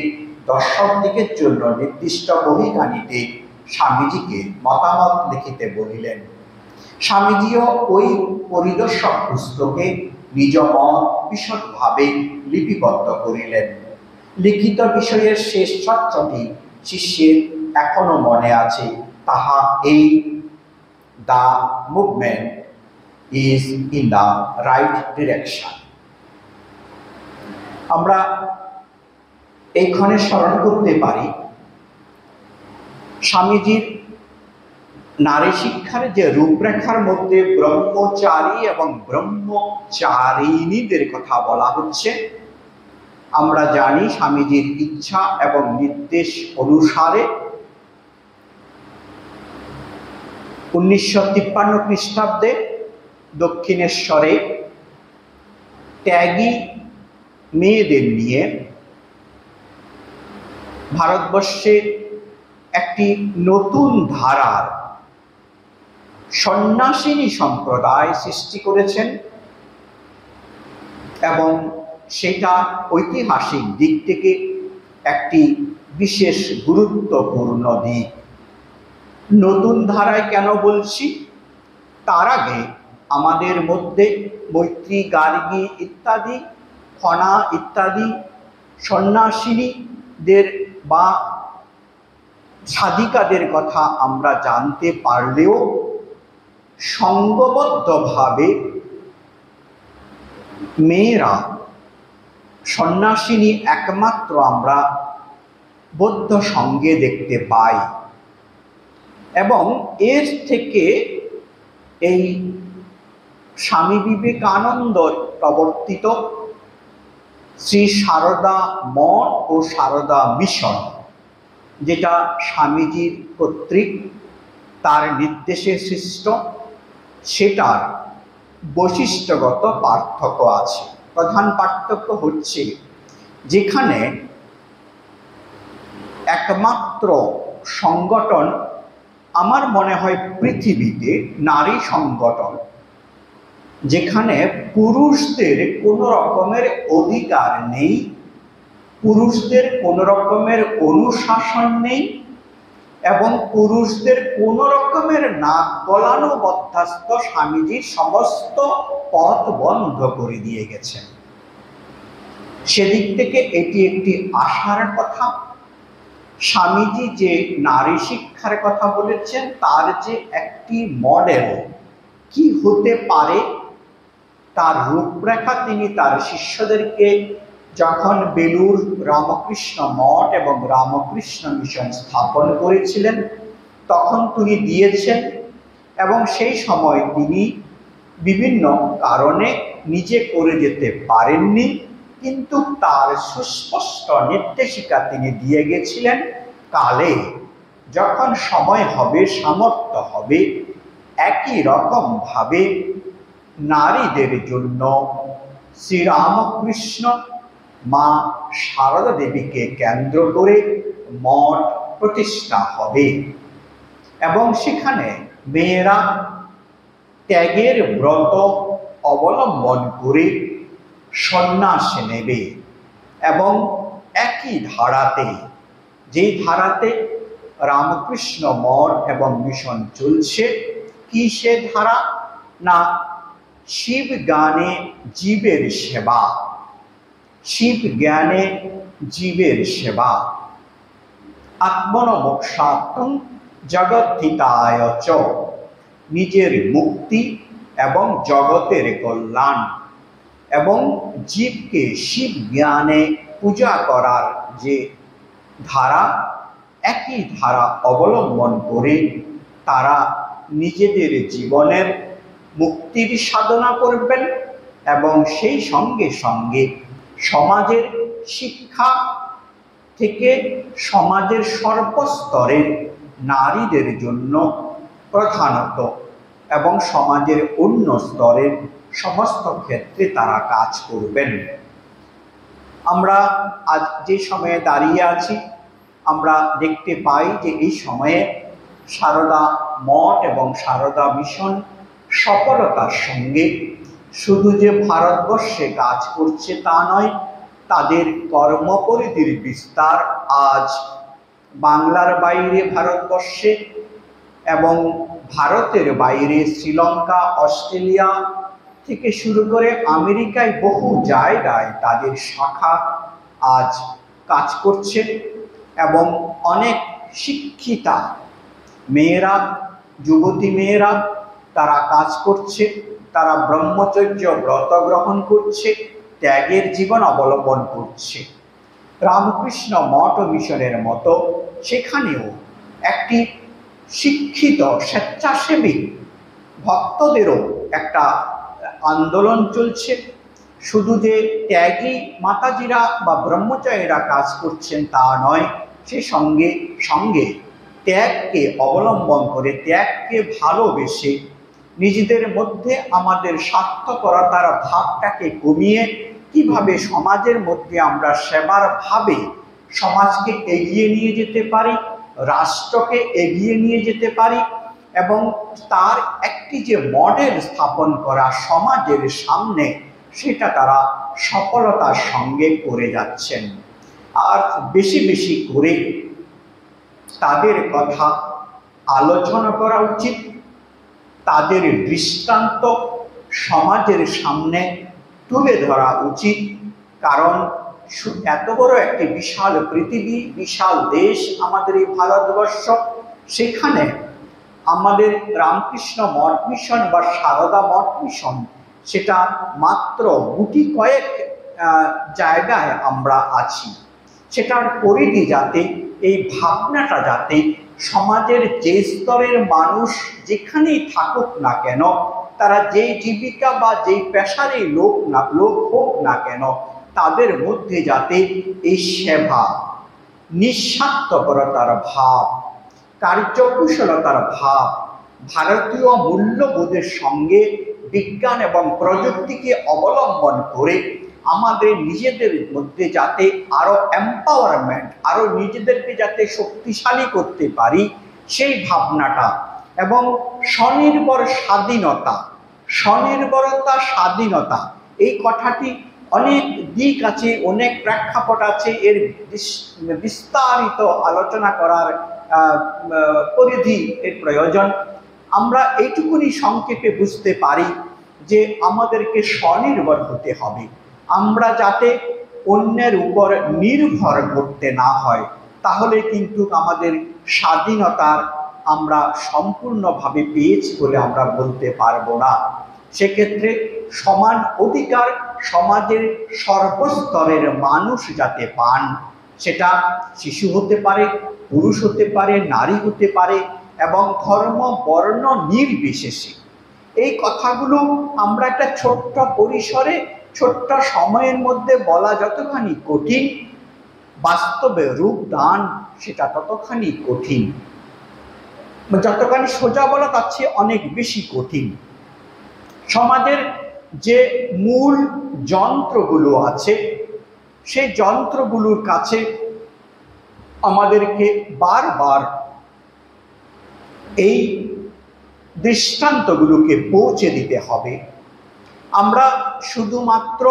দর্শকদিগের জন্য নির্দিষ্ট বহিখানিতে স্বামীজিকে মতামত লিখিতে বলিলেন। স্বামীজিও ওই পরিদর্শক পুস্তকে নিজ মত বিশদভাবে লিপিবদ্ধ করিলেন। লিখিত বিষয়ের শেষ চর্চাটি শিষ্যের এখনো মনে আছে, তাহা এই, the movement is in the right direction. আমরা এইখানে স্মরণ করতে পারি স্বামীজির নারী শিক্ষার যে রূপরেখার মধ্যে ব্রহ্মচারী এবং ব্রহ্মচারিণীদের কথা বলা হচ্ছে। আমরা জানি স্বামীজির ইচ্ছা এবং নির্দেশ অনুসারে 1953 খ্রিস্টাব্দে দক্ষিণেশ্বরে ত্যাগী মেয়েদের নিয়ে ভারতবর্ষে একটি নতুন ধারার সন্ন্যাসিনী সম্প্রদায় সৃষ্টি করেছেন এবং সেটা ঐতিহাসিক দিক থেকে একটি বিশেষ গুরুত্বপূর্ণ দিক। নতুন ধারায় কেন বলছি, তার আগে আমাদের মধ্যে মৈত্রী, গার্গী ইত্যাদি, খনা ইত্যাদি সন্ন্যাসিনীদের বা সাধিকাদের কথা আমরা জানতে পারলেও সঙ্গবদ্ধভাবে মেয়েরা সন্ন্যাসিনী একমাত্র আমরা বৌদ্ধ সঙ্গে দেখতে পাই। এবং এর থেকে এই স্বামী বিবেকানন্দ প্রবর্তিত শ্রী সারদা মঠ ও সারদা মিশন, যেটা স্বামীজির কর্তৃক তার নির্দেশে সৃষ্ট, সেটার বৈশিষ্ট্যগত পার্থক্য আছে। প্রধান পার্থক্য হচ্ছে যেখানে একমাত্র সংগঠন আমার মনে হয় পৃথিবীতে নারী সংগঠন, যেখানে পুরুষদের কোনো রকমের অধিকার নেই, পুরুষদের কোনো রকমের অনুশাসন নেই এবং পুরুষদের কোনো রকমের নাক গলানো বরদাস্ত স্বামীজির সমস্ত পথ বন্ধ করে দিয়ে গেছেন। সেদিক থেকে এটি একটি আশার কথা। স্বামীজি যে নারী শিক্ষার কথা বলেছেন তার যে একটি মডেল কি হতে পারে তার রূপরেখা তিনি তার শিষ্যদেরকে যখন বেলুর রামকৃষ্ণ মঠ এবং রামকৃষ্ণ মিশন স্থাপন করেছিলেন তখন তিনি দিয়েছেন। এবং সেই সময় তিনি বিভিন্ন কারণে নিজে করে যেতে পারেননি, কিন্তু তার সুস্পষ্ট নির্দেশিকা তিনি দিয়ে গেছিলেন, কালে যখন সময় হবে, সামর্থ্য হবে, একই রকম ভাবে নারীদের জন্য শ্রীরামকৃষ্ণ মা সারদা দেবীকে কেন্দ্র করে মঠ প্রতিষ্ঠা হবে এবং সেখানে মেয়েরা ত্যাগের ব্রত অবলম্বন করে সন্ন্যাস নেবে। এবং একই ধারাতে, যেই ধারাতে রামকৃষ্ণ মঠ এবং মিশন চলছে, কি সে ধারা না শিব জ্ঞানে জীবের সেবা, শিব জ্ঞানে জীবের সেবা, আত্মনমোক্ষার্থং জগদ্ধিতায় চ, নিজের মুক্তি এবং জগতের কল্যাণ এবং জীবকে শিব জ্ঞানে পূজা করার যে ধারা, একই ধারা অবলম্বন করে তারা নিজেদের জীবনের মুক্তির সাধনা করবেন এবং সেই সঙ্গে সঙ্গে সমাজের শিক্ষা থেকে সমাজের সর্বস্তরের নারীদের জন্য প্রধানত এবং সমাজের অন্য স্তরের সমস্ত ক্ষেত্রে তারা কাজ করবেন। আমরা আজ যে সময়ে দাঁড়িয়ে আছি আমরা দেখতে পাই যে এই সময়ে সারদা মঠ এবং সারদা মিশন সফলতার সঙ্গে শুধু যে ভারতবর্ষে কাজ করছে তা নয়, তাদের কর্মপরিধির বিস্তার আজ বাংলার বাইরে ভারতবর্ষে এবং ভারতের বাইরে শ্রীলঙ্কা, অস্ট্রেলিয়া থেকে শুরু করে আমেরিকায় বহু জায়গায় তাদের শাখা আজ কাজ করছে এবং অনেক শিক্ষিতা মেয়েরা, যুবতী মেয়েরা তারা কাজ করছে, তারা ব্রহ্মচর্য ব্রত গ্রহণ করছে, ত্যাগের জীবন অবলম্বন করছে। রামকৃষ্ণ মঠ ও মিশনের মতো সেখানেও একটি শিক্ষিত স্বেচ্ছাসেবী ভক্তদেরও একটা আন্দোলন চলছে। শুধু যে ত্যাগী মাতাজিরা বা ব্রহ্মচারীরা কাজ করছেন তা নয়, সে সঙ্গে সঙ্গে ত্যাগকে অবলম্বন করে, ত্যাগকে ভালোবেসে নিজেদের মধ্যে আমাদের স্বার্থপরতার ভাবটাকে কমিয়ে কিভাবে সমাজের মধ্যে আমরা সেবার ভাবে সমাজকে এগিয়ে নিয়ে যেতে পারি, রাষ্ট্রকে এগিয়ে নিয়ে যেতে পারি এবং তার একটি যে মডেল স্থাপন করা সমাজের সামনে, সেটা তারা সফলতার সঙ্গে করে যাচ্ছেন। আর বেশি বেশি করে তাদের কথা আলোচনা করা উচিত, তাদের দৃষ্টান্ত সমাজের সামনে তুলে ধরা উচিত। কারণ এত বড় একটি বিশাল পৃথিবী, বিশাল দেশ আমাদের এই ভারতবর্ষ, সেখানে আমাদের রামকৃষ্ণ মঠ মিশন বা সারদা মঠ মিশন সেটা মাত্র গুটি কয়েক জায়গায় আমরা আছি। সেটার পরিধি যাতে, এই ভাবনাটা যাতে সমাজের যে স্তরের মানুষ যেখানেই থাকুক না কেন, তারা যেই জীবিকা বা যেই পেশারই লোক হোক না কেন, তাদের মধ্যে যাতে এই সেবা, নিঃস্বার্থপরতার ভাব, কার্যকুশলতার ভাব, ভারতীয় মূল্যবোধের সঙ্গে বিজ্ঞান এবং প্রযুক্তিকে অবলম্বন করে আমাদের নিজেদের মধ্যে যাতে আরো এম্পাওয়ারমেন্ট, আরো নিজেদেরকে যাতে শক্তিশালী করতে পারি, সেই ভাবনাটা এবং স্বনির্ভর স্বাধীনতা, স্বনির্ভরতা স্বাধীনতা, এই কথাটি অনেক দিক আছে, অনেক প্রেক্ষাপট আছে, এর বিস্তারিত আলোচনা করার পরিধি এর প্রয়োজন। আমরা এইটুকুনি সংক্ষেপে বুঝতে পারি যে আমাদেরকে স্বনির্ভর হতে হবে। আমরা যাতে অন্যের উপর নির্ভর করতে না হয়, তাহলে কিন্তু আমাদের স্বাধীনতার আমরা সম্পূর্ণভাবে পেয়েছি বলে আমরা বলতে পারবো না। সেক্ষেত্রে সমান অধিকার সমাজের সর্বস্তরের মানুষ যাতে পান, সেটা শিশু হতে পারে, পুরুষ হতে পারে, নারী হতে পারে, এবং ধর্ম বর্ণ নির্বিশেষে। এই কথাগুলো আমরা একটা ছোট্ট পরিসরে, ছোট্ট সময়ের মধ্যে বলা যতখানি কঠিন, বাস্তবে রূপ দান সেটা ততখানি কঠিন। যতখানি সোজা বলা তার চেয়ে অনেক বেশি কঠিন। সমাজের যে মূল যন্ত্রগুলো আছে, সেই যন্ত্রগুলোর কাছে আমাদেরকে বারবার এই দৃষ্টান্তগুলোকে পৌঁছে দিতে হবে। আমরা শুধুমাত্র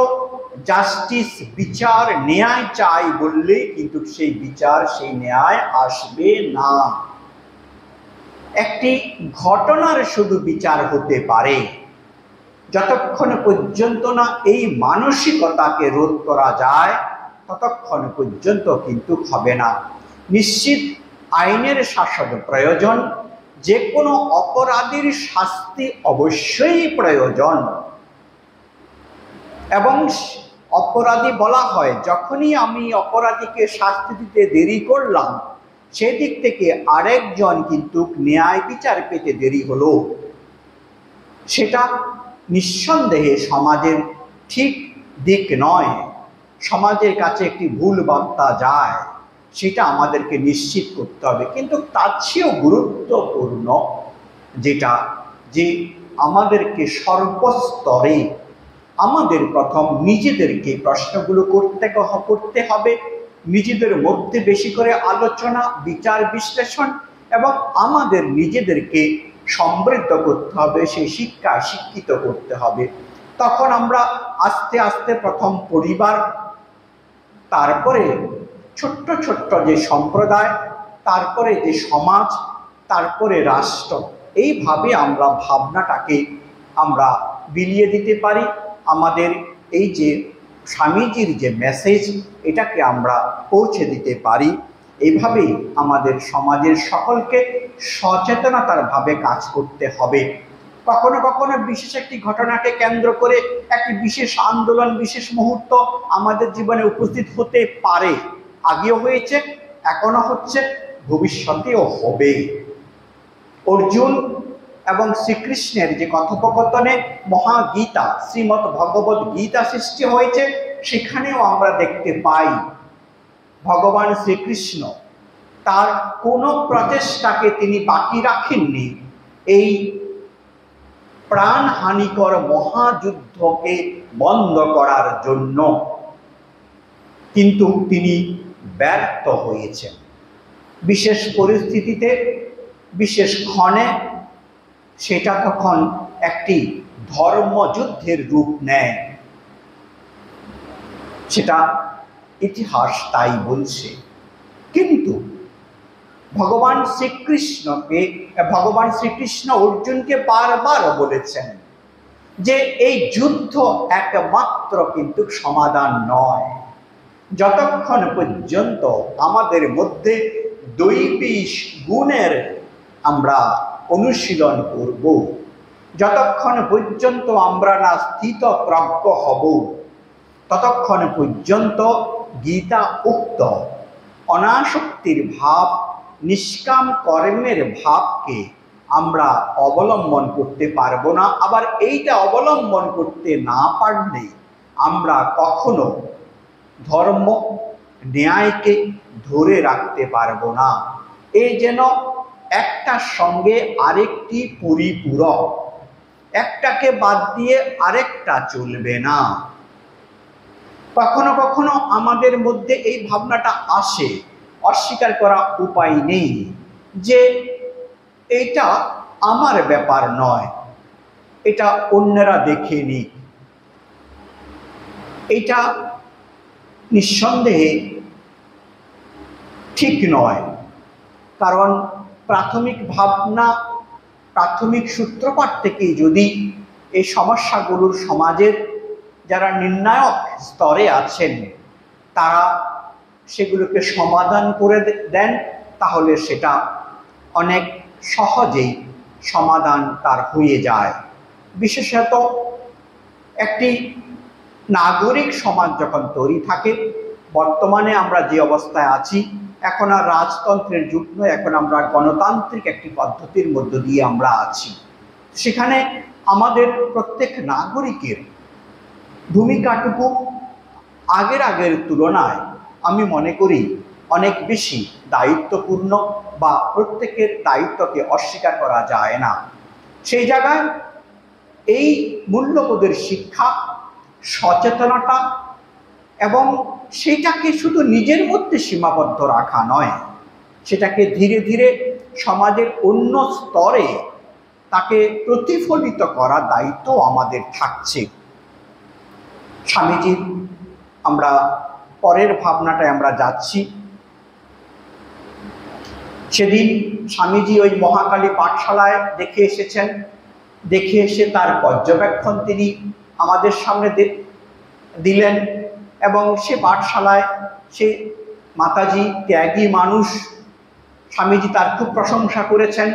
জাস্টিস, বিচার, ন্যায় চাই বললে কিন্তু সেই বিচার, সেই ন্যায় আসবে না। একটি ঘটনার শুধু বিচার হতে পারে, যতক্ষণ পর্যন্ত না এই মানসিকতাকে রোধ করা যায় ততক্ষণ পর্যন্ত কিন্তু হবে না। নিশ্চিত আইনের শাসন প্রয়োজন, যে কোনো অপরাধীর শাস্তি অবশ্যই প্রয়োজন। এবং অপরাধী বলা হয়, যখনই আমি অপরাধীকে শাস্তি দিতে দেরি করলাম, সেদিক থেকে আরেকজন কিন্তু ন্যায় বিচার পেতে দেরি হলো, সেটা নিঃসন্দেহে সমাজের ঠিক দিক নয়, সমাজের কাছে একটি ভুল বার্তা যায়, সেটা আমাদেরকে নিশ্চিত করতে হবে। কিন্তু তার চেয়েও গুরুত্বপূর্ণ যেটা, যে আমাদেরকে সর্বস্তরে আমাদের প্রথম নিজেদেরকে প্রশ্নগুলো করতে হবে, নিজেদের মধ্যে বেশি করে আলোচনা, বিচার, বিশ্লেষণ, এবং আমাদের নিজেদেরকে সমৃদ্ধ করতে হবে, সেই শিক্ষায় শিক্ষিত করতে হবে। তখন আমরা আস্তে আস্তে প্রথম পরিবার, তারপরে ছোট্ট ছোট্ট যে সম্প্রদায়, তারপরে যে সমাজ, তারপরে রাষ্ট্র, এইভাবে আমরা ভাবনাটাকে আমরা বিলিয়ে দিতে পারি। আমাদের এই যে স্বামীজির যে মেসেজ, এটাকে আমরা পৌঁছে দিতে পারি। এইভাবেই আমাদের সমাজের সকলকে সচেতনতার ভাবে কাজ করতে হবে। কখনো কখনো বিশেষ একটি ঘটনাকে কেন্দ্র করে একটি বিশেষ আন্দোলন, বিশেষ মুহূর্ত আমাদের জীবনে উপস্থিত হতে পারে, আগেও হয়েছে, এখনো হচ্ছে, ভবিষ্যতেও হবে। অর্জুন এবং শ্রীকৃষ্ণের যে কথোপকথনে মহাগীতা, শ্রীমৎ ভগবত গীতা সৃষ্টি হয়েছে, সেখানেও আমরা দেখতে পাই ভগবান শ্রীকৃষ্ণ তার কোনো প্রচেষ্টাকে তিনি বাকি রাখেননি এই প্রাণহানিকর মহাযুদ্ধকে বন্ধ করার জন্য, কিন্তু তিনি ব্যর্থ হয়েছেন। বিশেষ পরিস্থিতিতে, বিশেষ ক্ষণে সেটা তখন একটি ধর্মযুদ্ধের রূপ নেয়, সেটা ইতিহাস তাই বলছে। কিন্তু ভগবান শ্রীকৃষ্ণ অর্জুনকে বারবার বলেছেন যে এই যুদ্ধ একমাত্র কিন্তু সমাধান নয়। যতক্ষণ পর্যন্ত আমাদের মধ্যে দৈবিক গুণের আমরা অনুশীলন করব, যতক্ষণ পর্যন্ত আমরা না স্থিতপ্রজ্ঞ হব, ততক্ষণ পর্যন্ত গীতা উক্ত অনাসক্তির ভাব, নিষ্কাম কর্মের ভাবকে আমরা অবলম্বন করতে পারবো না। আবার এইটা অবলম্বন করতে না পারলে আমরা কখনো ধর্ম ন্যায়কে ধরে রাখতে পারবো না। এই যেন একটার সঙ্গে আরেকটি পরিপূরক, একটাকে বাদ দিয়ে আরেকটা চলবে না। কখনো কখনো আমাদের মধ্যে এই ভাবনাটা আসে, অস্বীকার করা উপায় নেই, যে এটা আমার ব্যাপার নয়, এটা অন্যরা দেখে নিক। এটা নিঃসন্দেহে ঠিক নয়, কারণ প্রাথমিক ভাবনা, প্রাথমিক সূত্রপাত থেকেই যদি এই সমস্যাগুলোর সমাজের যারা নির্ণায়ক স্তরে আছেন তারা সেগুলোকে সমাধান করে দেন, তাহলে সেটা অনেক সহজেই সমাধান তার হয়ে যায়। বিশেষত একটি নাগরিক সমাজ যখন তৈরি থাকে, বর্তমানে আমরা যে অবস্থায় আছি, এখন আর রাজতন্ত্রের যুগ নয়, এখন আমরা গণতান্ত্রিক একটি পদ্ধতির মধ্য দিয়ে আমরা আছি। সেখানে আমাদের প্রত্যেক নাগরিকের ভূমিকাটুকু আগের তুলনায় আমি মনে করি অনেক বেশি দায়িত্বপূর্ণ, বা প্রত্যেকের দায়িত্বকে অস্বীকার করা যায় না। সেই জায়গায় এই মূল্যবোধের শিক্ষা, সচেতনতা এবং সেটাকে শুধু নিজের মধ্যে সীমাবদ্ধ রাখা নয়, সেটাকে ধীরে ধীরে সমাজের অন্য স্তরে তাকে প্রতিফলিত করার দায়িত্ব আমাদের থাকছে। স্বামীজির আমরা পরের ভাবনাটায় আমরা যাচ্ছি। সেদিন স্বামীজি ওই মহাকালী পাঠশালায় দেখে এসেছেন, দেখে এসে তার পর্যবেক্ষণ তিনি আমাদের সামনে দিলেন, এবং সে পাঠশালায় সে মাতাজি ত্যাগী মানুষ, স্বামীজি তার খুব প্রশংসা করেছেন,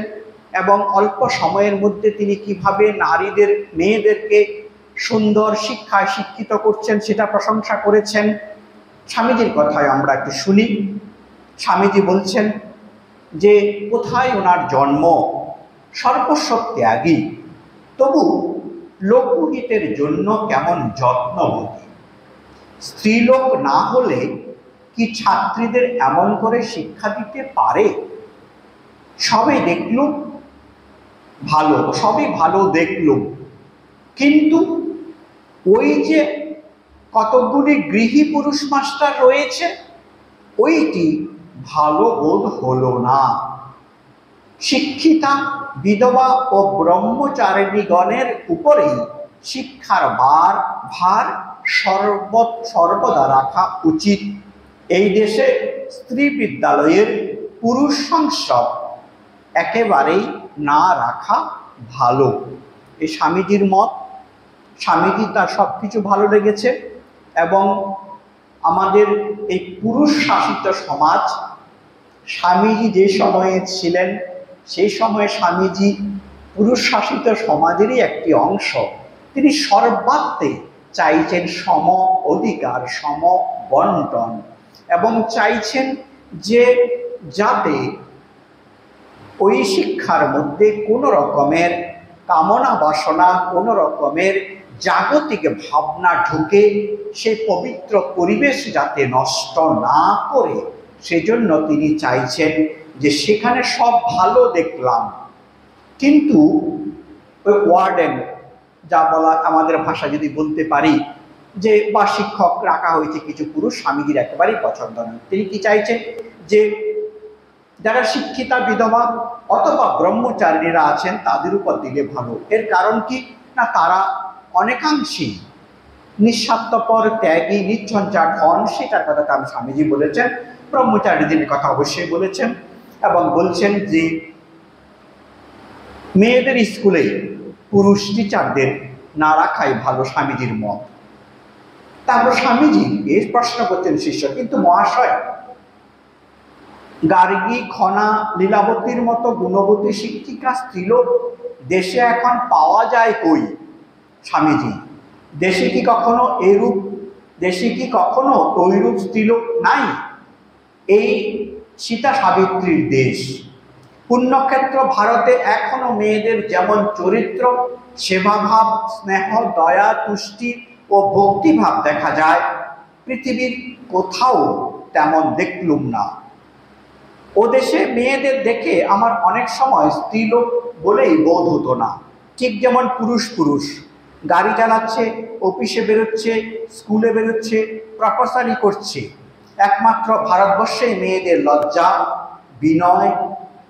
এবং অল্প সময়ের মধ্যে তিনি কিভাবে নারীদের, মেয়েদেরকে সুন্দর শিক্ষায় শিক্ষিত করছেন সেটা প্রশংসা করেছেন। স্বামীজির কথায় আমরা একটু শুনি। স্বামীজি বলছেন যে কোথায় ওনার জন্ম, সর্বস্ব ত্যাগী, তবু লোকহিতের জন্য কেমন যত্নবতী। স্ত্রীলোক না হলে কি ছাত্রীদের এমন করে শিক্ষা দিতে পারে? সবে দেখলুম ভালো, সবই ভালো দেখলুম, কিন্তু ওই যে কতগুলি গৃহী পুরুষ মাস্টার রয়েছে, ওইটি ভালো বোধ হলো না। শিক্ষিতা বিধবা ও ব্রহ্মচারিণীগণের উপরেই শিক্ষার ভার সর্বদা রাখা উচিত। এই দেশে স্ত্রী বিদ্যালয়ের পুরুষ সংসদ একেবারেই না রাখা ভালো। এই স্বামীজির মত। স্বামীজি তার সব কিছু ভালো লেগেছে, এবং আমাদের এই পুরুষ শাসিত সমাজ, স্বামীজি যে সময়ে ছিলেন সেই সময়ে স্বামীজি পুরুষ শাসিত সমাজেরই একটি অংশ। তিনি সর্বাত্মে চাইছেন সম অধিকার, সম বন্টন, এবং চাইছেন যে যাতে ওই শিক্ষার মধ্যে কোনো রকমের কামনা বাসনা, কোনো রকমের জাগতিক ভাবনা ঢুকে সে পবিত্র পরিবেশ যাতে নষ্ট না করে, সেজন্য তিনি চাইছেন যে সেখানে সব ভালো দেখলাম, কিন্তু ওই ওয়ার্ডেন, যা বলা আমাদের ভাষা যদি বলতে পারি, যে বা শিক্ষক রাখা হয়েছে কিছু পুরুষ, স্বামীজির একেবারেই পছন্দ নয়। তিনি কি চাইছেন যে যারা শিক্ষিতা বিধবা অথবা ব্রহ্মচারিণীরা আছেন তাদের উপর দিলে ভালো। এর কারণ কি না, তারা অনেকাংশেই নিঃস্বার্থপর, ত্যাগী, নির্ঝঞ্ঝাট হন, সেটার কথা তার স্বামীজি বলেছেন। ব্রহ্মচারীদের কথা অবশ্যই বলেছেন, এবং বলছেন যে মেয়েদের স্কুলে পুরুষ টিচারদের না রাখাই ভালো, স্বামীজির মত। তারপর স্বামীজি এর প্রশ্ন করছেন শিষ্য, কিন্তু মহাশয়, গার্গী, খনা, লীলাবতীর মতো গুণবতী শিক্ষিকা স্ত্রীলোক দেশে এখন পাওয়া যায় কই? স্বামীজি, দেশে কি কখনো ওইরূপ স্ত্রীলোক নাই? এই সীতা সাবিত্রীর দেশ। পুণ্যক্ষেত্র ভারতে এখনো মেয়েদের যেমন চরিত্র, সেবাভাব, স্নেহ, দয়া, তুষ্টি ও ভক্তিভাব দেখা যায়, পৃথিবীর কোথাও তেমন দেখলুম না। ও দেশে মেয়েদের দেখে আমার অনেক সময় স্ত্রীলোক বলেই বোধ হতো না। ঠিক যেমন পুরুষ গাড়ি চালাচ্ছে, অফিসে বেরোচ্ছে, স্কুলে বেরোচ্ছে, প্রফেসরি করছে, একমাত্র ভারতবর্ষে মেয়েদের লজ্জা, বিনয়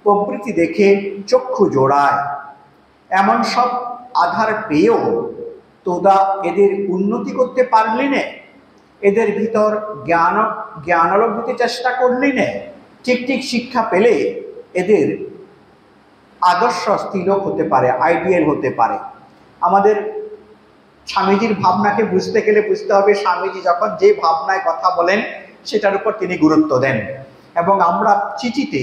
প্রভৃতি দেখে চক্ষু জোড়ায়। এমন সব আধার পেয়েও তোদা এদের উন্নতি করতে পারলি নে? এদের ভিতর জ্ঞানালোক দিতে চেষ্টা করলি নে? ঠিক শিক্ষা পেলে এদের আদর্শ স্ত্রীলোক হতে পারে, আইডিয়াল হতে পারে। আমাদের স্বামীজির ভাবনাকে বুঝতে গেলে বুঝতে হবে, স্বামীজি যখন যে ভাবনায় কথা বলেন সেটার উপর তিনি গুরুত্ব দেন। এবং আমরা চিঠিতে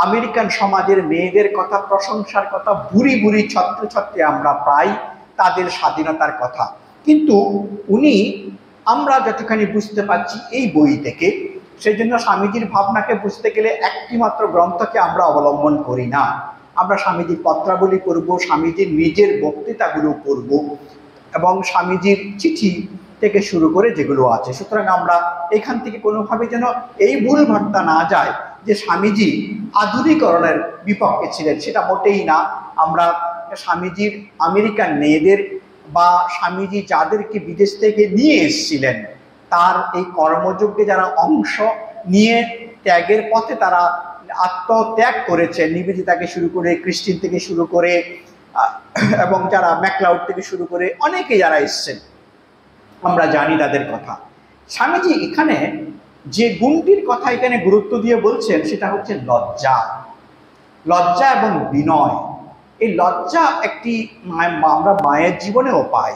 আমেরিকান সমাজের মেয়েদের কথা, প্রশংসার কথা বুড়ি ছত্রে আমরা পাই, তাদের স্বাধীনতার কথা। কিন্তু আমরা যতখানি বুঝতে পারছি এই বই থেকে, সেই জন্য স্বামীজির ভাবনাকে বুঝতে গেলে একটি মাত্র গ্রন্থকে আমরা অবলম্বন করি না। আমরা স্বামীজির পত্রাবলী পড়ব, স্বামীজির নিজের বক্তৃতাগুলো পড়ব, এবং স্বামীজির চিঠি থেকে শুরু করে যেগুলো আছে। সুতরাং আমরা এখান থেকে কোনোভাবে যেন এই ভুল ভাবনা না যায় যে স্বামীজি আধুনিকরণের বিপক্ষে ছিলেন, সেটা মোটেই না। আমরা স্বামীজির আমেরিকান মেয়েদের বা স্বামীজি যাদেরকে বিদেশ থেকে নিয়ে এসেছিলেন, তার এই কর্মযজ্ঞে যারা অংশ নিয়ে ত্যাগের পথে তারা আত্মত্যাগ করেছে, নিবেদিতাকে শুরু করে, ক্রিস্টিন থেকে শুরু করে, এবং যারা ম্যাকলাউড থেকে শুরু করে অনেকে যারা এসছেন, আমরা জানি তাদের কথা। স্বামীজি এখানে যে গুণটির কথা এখানে গুরুত্ব দিয়ে বলছেন সেটা হচ্ছে লজ্জা এবং বিনয়। এই লজ্জা একটি আমরা মায়ের জীবনেও পাই।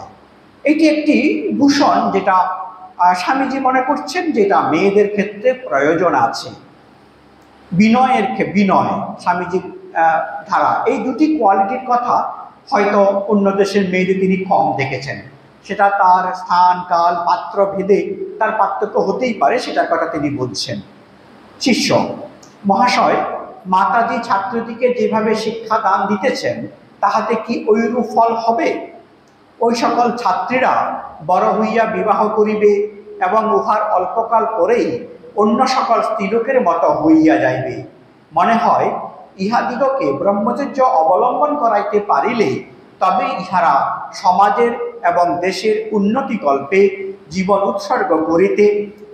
এটি একটি ভূষণ, যেটা স্বামীজি মনে করছেন যেটা মেয়েদের ক্ষেত্রে প্রয়োজন আছে। বিনয় স্বামীজির ধারা, এই দুটি কোয়ালিটির কথা হয়তো অন্য দেশের মেয়েদের তিনি কম দেখেছেন। সেটা তার স্থান, কাল, পাত্র ভেদে তার পার্থক্য হতেই পারে, সেটার কথা তিনি বলছেন। শিষ্য, মহাশয়, মাতাজি ছাত্রটিকে যেভাবে শিক্ষা দান দিতেছেন তাহাতে কি ঐরূপ ফল হবে? ওই সকল ছাত্রীরা বড় হইয়া বিবাহ করিবে এবং উহার অল্পকাল পরেই অন্য সকল স্ত্রীলোকের মতো হইয়া যাইবে। মনে হয় ইহাদিগকে ব্রহ্মচর্য অবলম্বন করাইতে পারিলে তবে ইহারা সমাজের এবং দেশের উন্নতিকল্পে জীবন উৎসর্গ করিতে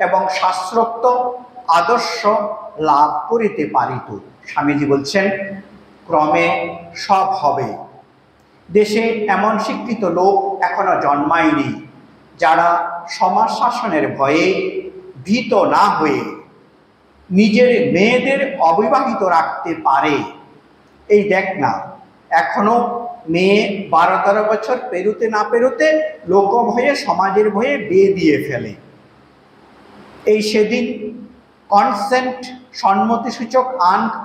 এবং শাস্ত্রোক্ত আদর্শ লাভ করিতে পারিত। স্বামীজি বলছেন, ক্রমে সব হবে। দেশে এমন শিক্ষিত লোক এখনো জন্মায়নি যারা সমাজ শাসনের ভয়ে ভীত না হয়ে নিজের মেয়েদের অবিবাহিত রাখতে পারে। এই দেখ না, এখনো মেয়ে 12-13 বছর পেরোতে না পেরোতে লোক ভয়ে, সমাজের ভয়ে বিয়ে দিয়ে ফেলে। এই সেদিন কনসেন্ট সম্মতিসূচক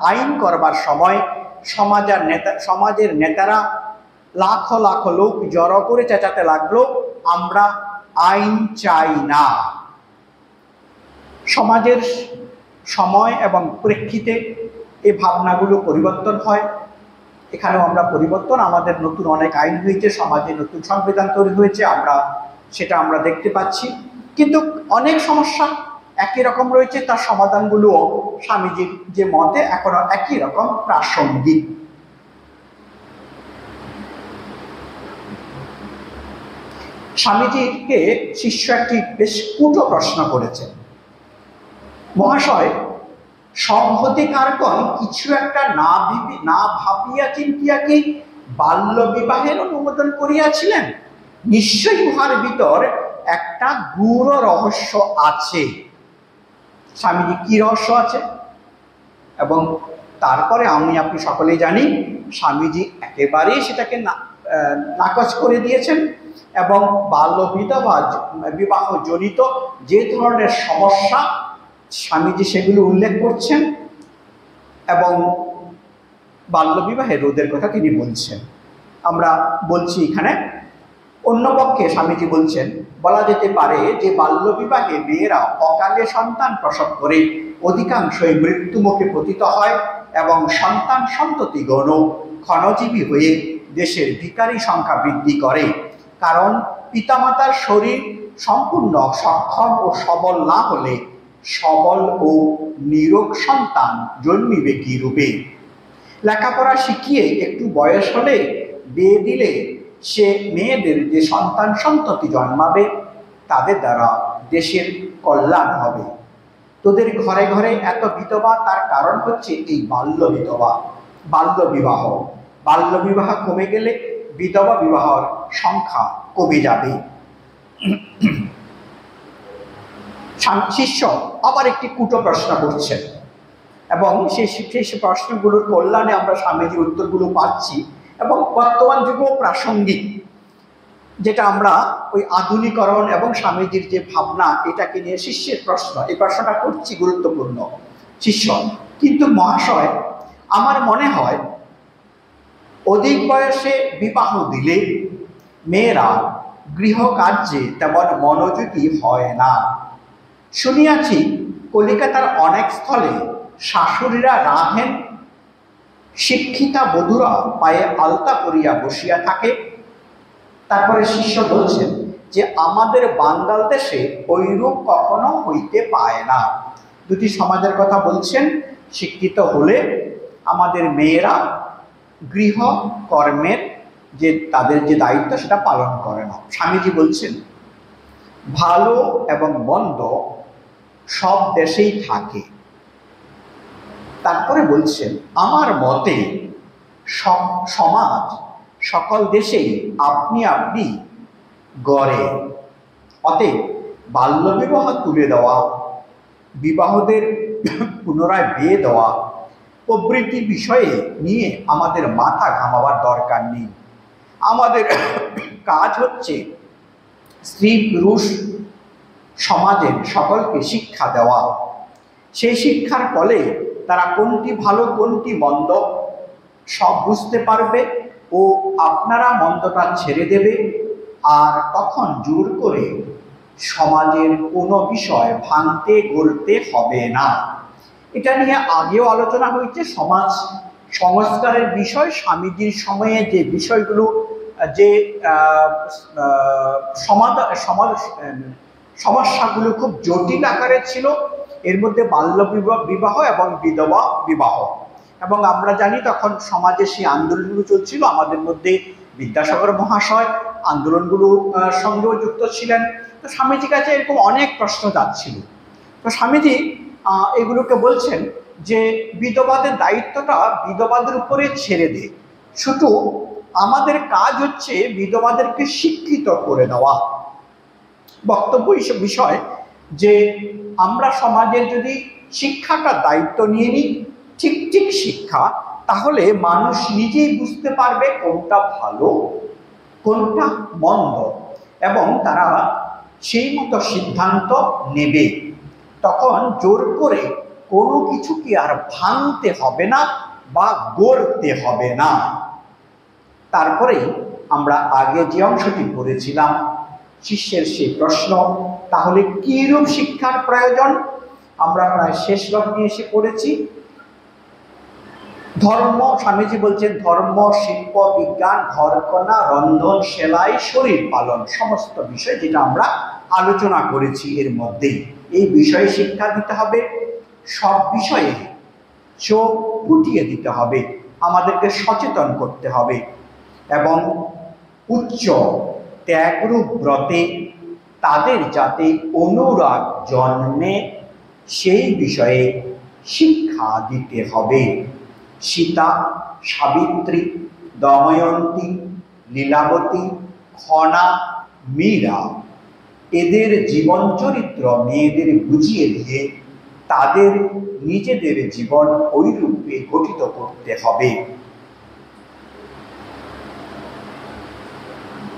আইন করবার সময় সমাজের নেতারা লাখ লোক জড়ো করে চেঁচাতে লাগলো, আমরা আইন চাই না। সমাজের সময় এবং প্রেক্ষিতে এই ভাবনাগুলো পরিবর্তন হয়। এখানেও আমরা পরিবর্তন, আমাদের নতুন অনেক আইন হয়েছে, সমাজে নতুন সংবিধান তৈরি হয়েছে, সেটা আমরা দেখতে পাচ্ছি। কিন্তু অনেক সমস্যা একই রকম রয়েছে, তার সমাধানগুলোও স্বামীজির যে মতে এখনো একই রকম প্রাসঙ্গিক। স্বামীজিকে শিষ্য একটি বেশ কুটো প্রশ্ন করেছেন, মহাশয়, সংহতিকারগণ কিছু একটা না ভাবিয়া চিন্তিয়া কি বাল্য বিবাহের অনুমোদন করিয়াছিলেন? নিশ্চয়ই উহার ভিতর একটা গূঢ় রহস্য আছে। স্বামীজি কি রহস্য আছে? এবং তারপরে আপনি সকলেই জানি স্বামীজি একেবারেই সেটাকে নাকচ করে দিয়েছেন। এবং বাল্য বিবাহ জনিত যে ধরনের সমস্যা স্বামীজি সেগুলো উল্লেখ করছেন এবং বাল্যবিবাহে রোধের কথা তিনি বলছেন। আমরা বলছি এখানে, অন্য পক্ষে স্বামীজি বলছেন, বলা যেতে পারে যে বাল্যবিবাহে মেয়েরা অকালে সন্তান প্রসব করে অধিকাংশই মৃত্যুমুখে পতিত হয় এবং সন্তান সন্ততিগণ ক্ষণজীবী হয়ে দেশের ভিখারি সংখ্যা বৃদ্ধি করে। কারণ পিতামাতার শরীর সম্পূর্ণ সক্ষম ও সবল না হলে সবল ও নিরোগ সন্তান জন্মিবে কি রূপে? লেখাপড়া শিখিয়ে একটু বয়স হলে বিয়ে দিলে সে মেয়েদের যে সন্তান সন্ততি জন্মাবে তাদের দ্বারা দেশের কল্যাণ হবে। তোদের ঘরে ঘরে এত বিধবা, তার কারণ হচ্ছে এই বাল্যবিবাহ। বাল্যবিবাহ কমে গেলে বিধবা বিবাহের সংখ্যা কমে যাবে। শিষ্য আবার একটি কুটো প্রশ্ন করছেন এবং সেই প্রশ্নগুলোর কল্যাণে আমরা স্বামীজির উত্তরগুলো পাচ্ছি এবং বর্তমান যুগেও প্রাসঙ্গিক, যেটা আমরা ওই আধুনিকরণ এবং স্বামীজির যে ভাবনা এটাকে নিয়ে শিষ্যের প্রশ্ন, এই প্রশ্নটা করছি গুরুত্বপূর্ণ। শিষ্য: কিন্তু মহাশয়, আমার মনে হয় অধিক বয়সে বিবাহ দিলে মেয়েরা গৃহকার্যে তেমন মনোযোগী হয় না। শুনিয়াছি কলিকাতার অনেক স্থলে শাশুড়িরা রাঁধেন, শিক্ষিতা বধূরা পায়ে আলতা করিয়া বসিয়া থাকে। তারপরে শিষ্য বলছেন যে আমাদের বাঙ্গাল দেশে ওইরূপ কখনো হইতে পায় না। দুটি সমাজের কথা বলছেন। শিক্ষিত হলে আমাদের মেয়েরা গৃহ কর্মের যে তাদের যে দায়িত্ব সেটা পালন করে না। স্বামীজি বলছেন ভালো এবং মন্দ সব দেশেই থাকে। তারপরে বলছেন আমার মতে সমাজ সকল দেশেই আপনি আপনি গড়ে। অতএব বাল্যবিবাহ তুলে দেওয়া, বিবাহদের পুনরায় বিয়ে দেওয়া প্রভৃতি বিষয়ে নিয়ে আমাদের মাথা ঘামাবার দরকার নেই। আমাদের কাজ হচ্ছে স্ত্রী পুরুষ সমাজের সকলকে শিক্ষা দেওয়া। সেই শিক্ষার ফলে তারা কোনটি ভালো কোনটি মন্দ সব বুঝতে পারবে ও আপনারা মন্দটা ছেড়ে দেবে। আর তখন জোর করে সমাজের কোনো বিষয় ভাঙতে গড়তে হবে না। এটা নিয়ে আগেও আলোচনা হয়েছে। সমাজ সংস্কারের বিষয় স্বামীজির সময়ে যে বিষয়গুলো, যে সমস্যাগুলো খুব জটিল আকারে ছিল, এর মধ্যে বাল্য বিবাহ এবং বিধবা বিবাহ। এবং আমরা জানি তখন সমাজে সেই আন্দোলনগুলো চলছিল। আমাদের মধ্যে বিদ্যাসাগর মহাশয় আন্দোলনগুলোর সঙ্গেও যুক্ত ছিলেন। তো স্বামীজির কাছে এরকম অনেক প্রশ্ন যাচ্ছিল। তো স্বামীজি এগুলোকে বলছেন যে বিধবাদের দায়িত্বটা বিধবাদের উপরে ছেড়ে দে, শুধু আমাদের কাজ হচ্ছে বিধবাদেরকে শিক্ষিত করে দেওয়া। বক্তব্য বিষয় যে আমরা সমাজের যদি শিক্ষাটা দায়িত্ব নিয়ে নিই, ঠিক ঠিক শিক্ষা, তাহলে মানুষ নিজেই বুঝতে পারবে কোনটা ভালো কোনটা মন্দ এবং তারা সেই মতো সিদ্ধান্ত নেবে। তখন জোর করে কোনো কিছুকে আর ভাঙতে হবে না বা গড়তে হবে না। তারপরেই আমরা আগে যে অংশটি পড়েছিলাম শিষ্যের সেই প্রশ্ন, তাহলে কিরূপ শিক্ষার প্রয়োজন? আমরা প্রায় শেষ লগ্নে এসে পড়েছি। ধর্ম, স্বামীজি বলছেন ধর্ম, শিল্প, বিজ্ঞান, ঘরকন্না, রন্ধন, সেলাই, শরীর পালন, সমস্ত বিষয় যেটা আমরা আলোচনা করেছি এর মধ্যেই এই বিষয়ে শিক্ষা দিতে হবে। সব বিষয়ে চোখ ফুটিয়ে দিতে হবে, আমাদেরকে সচেতন করতে হবে এবং উচ্চ ত্যাগরূপ ব্রতে তাদের যাতে অনুরাগ জন্মে সেই বিষয়ে শিক্ষা দিতে হবে। সীতা, সাবিত্রী, দময়ন্তী, লীলাবতী, খনা, মীরা এদের জীবন চরিত্র মেয়েদের বুঝিয়ে দিয়ে তাদের নিজেদের জীবন ওই রূপে গঠিত করতে হবে।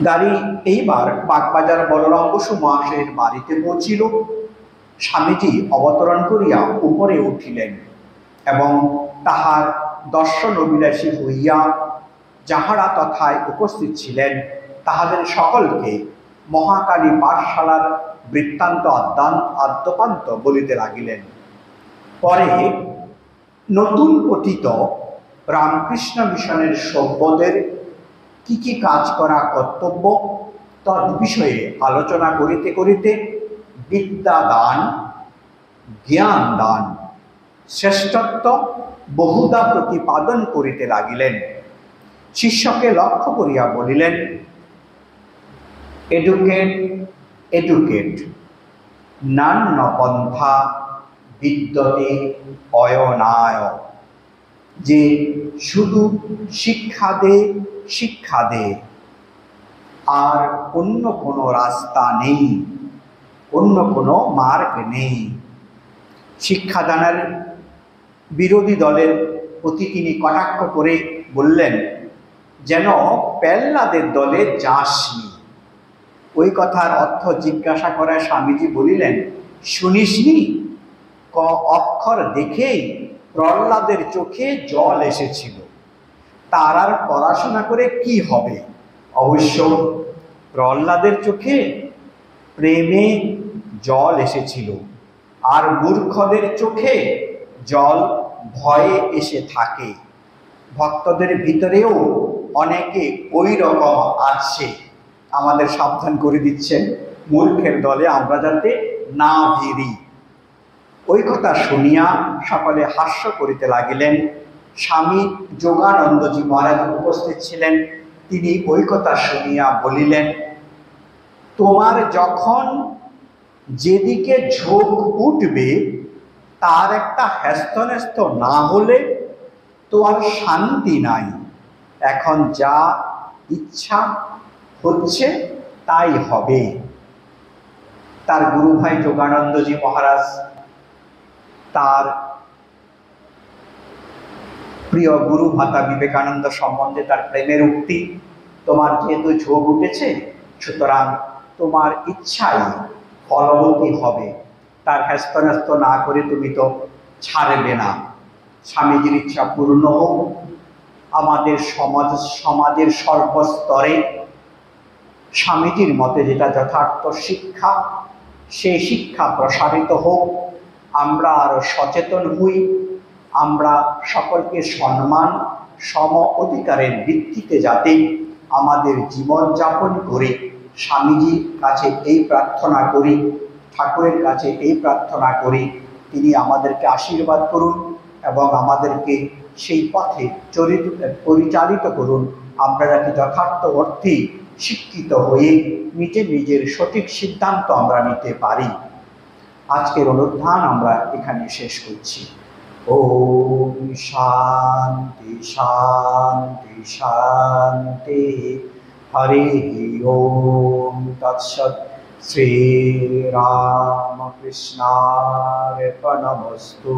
গাড়ি এইবার বাগবাজার বলরাম বসু মহাশয়ের বাড়িতে পৌঁছিল। স্বামীজি অবতরণ করিয়া উপরে উঠিলেন এবং তাহার দর্শন অভিলাষী হইয়া যাহারা তথায় উপস্থিত ছিলেন তাহাদের সকলকে মহাকালী পাঠশালার বৃত্তান্ত আদ্যপান্ত বলিতে লাগিলেন। পরে নতুন পতিত রামকৃষ্ণ মিশনের সভ্যদের কি কি কাজ করা কর্তব্য তদ বিষয়ে আলোচনা করিতে করিতে বিদ্যা দান, জ্ঞান দান, শ্রেষ্ঠত্ব বহুদা প্রতিপাদন করিতে লাগিলেন। শিষ্যকে লক্ষ্য করিয়া বলিলেন, এডুকেট এডুকেট, নান্য পন্থা বিদ্যতে অয়নায়, যে শুধু শিক্ষা দে শিক্ষা দে, আর অন্য কোনো রাস্তা নেই, অন্য কোনো মার্গ নেই। শিক্ষাদানের বিরোধী দলের প্রতি তিনি কটাক্ষ করে বললেন, যেন পেল্লাদের দলে যাসনি। ওই কথার অর্থ জিজ্ঞাসা করায় স্বামীজি বলিলেন, শুনিসনি? ক অক্ষর দেখেই প্রহ্লাদের চোখে জল এসেছিল, তার আর পড়াশোনা করে কি হবে? অবশ্য প্রহ্লাদের চোখে প্রেমে জল এসেছিল, আর মূর্খদের চোখে জল ভয়ে এসে থাকে। ভক্তদের ভিতরেও অনেকে ওই রকম আছে। আমাদের সাবধান করে দিচ্ছেন, মূর্খের দলে আমরা যাতে না ভিড়ি। ওই কথা শুনিয়া সকলে হাস্য করিতে লাগিলেন। স্বামী যোগানন্দজি মহারাজ উপস্থিত ছিলেন। তিনি ওই কথা শুনিয়া বলিলেন, তোমার যখন যেদিকে ঝোঁক উঠবে তার একটা হ্যস্তন্যস্ত না হলে তো আর শান্তি নাই। এখন যা ইচ্ছা হচ্ছে তাই হবে। তার গুরু ভাই যোগানন্দজি মহারাজ তার প্রিয় গুরু ভাতা বিবেকানন্দ সম্বন্ধে তার প্রেমের উক্তি, তোমার যেহেতু ঝোঁক উঠেছে সুতরাং তোমার ইচ্ছাই ফলবতী হবে, তার হ্যস্তন্যস্ত না করে তুমি তো ছাড়বে না। স্বামীজির ইচ্ছা পূর্ণ হোক। আমাদের সমাজের সর্বস্তরে স্বামীজির মতে যেটা যথার্থ শিক্ষা, সেই শিক্ষা প্রসারিত হোক। আমরা আরো সচেতন হই। আমরা সকলকে সম্মান সম অধিকারের ভিত্তিতে যাতে আমাদের জীবনযাপন করে স্বামীজির কাছে এই প্রার্থনা করি, ঠাকুরের কাছে এই প্রার্থনা করি, তিনি আমাদেরকে আশীর্বাদ করুন এবং আমাদেরকে সেই পথে পরিচালিত করুন। আমরা যাতে যথার্থ অর্থে শিক্ষিত হয়ে নিজের সঠিক সিদ্ধান্ত আমরা নিতে পারি। আজকের অনুধ্যান আমরা এখানে শেষ করছি। ওম শান্তি শান্তি শান্তি। হরি ওম তৎসৎ। শ্রী রামকৃষ্ণার্পণমস্তু।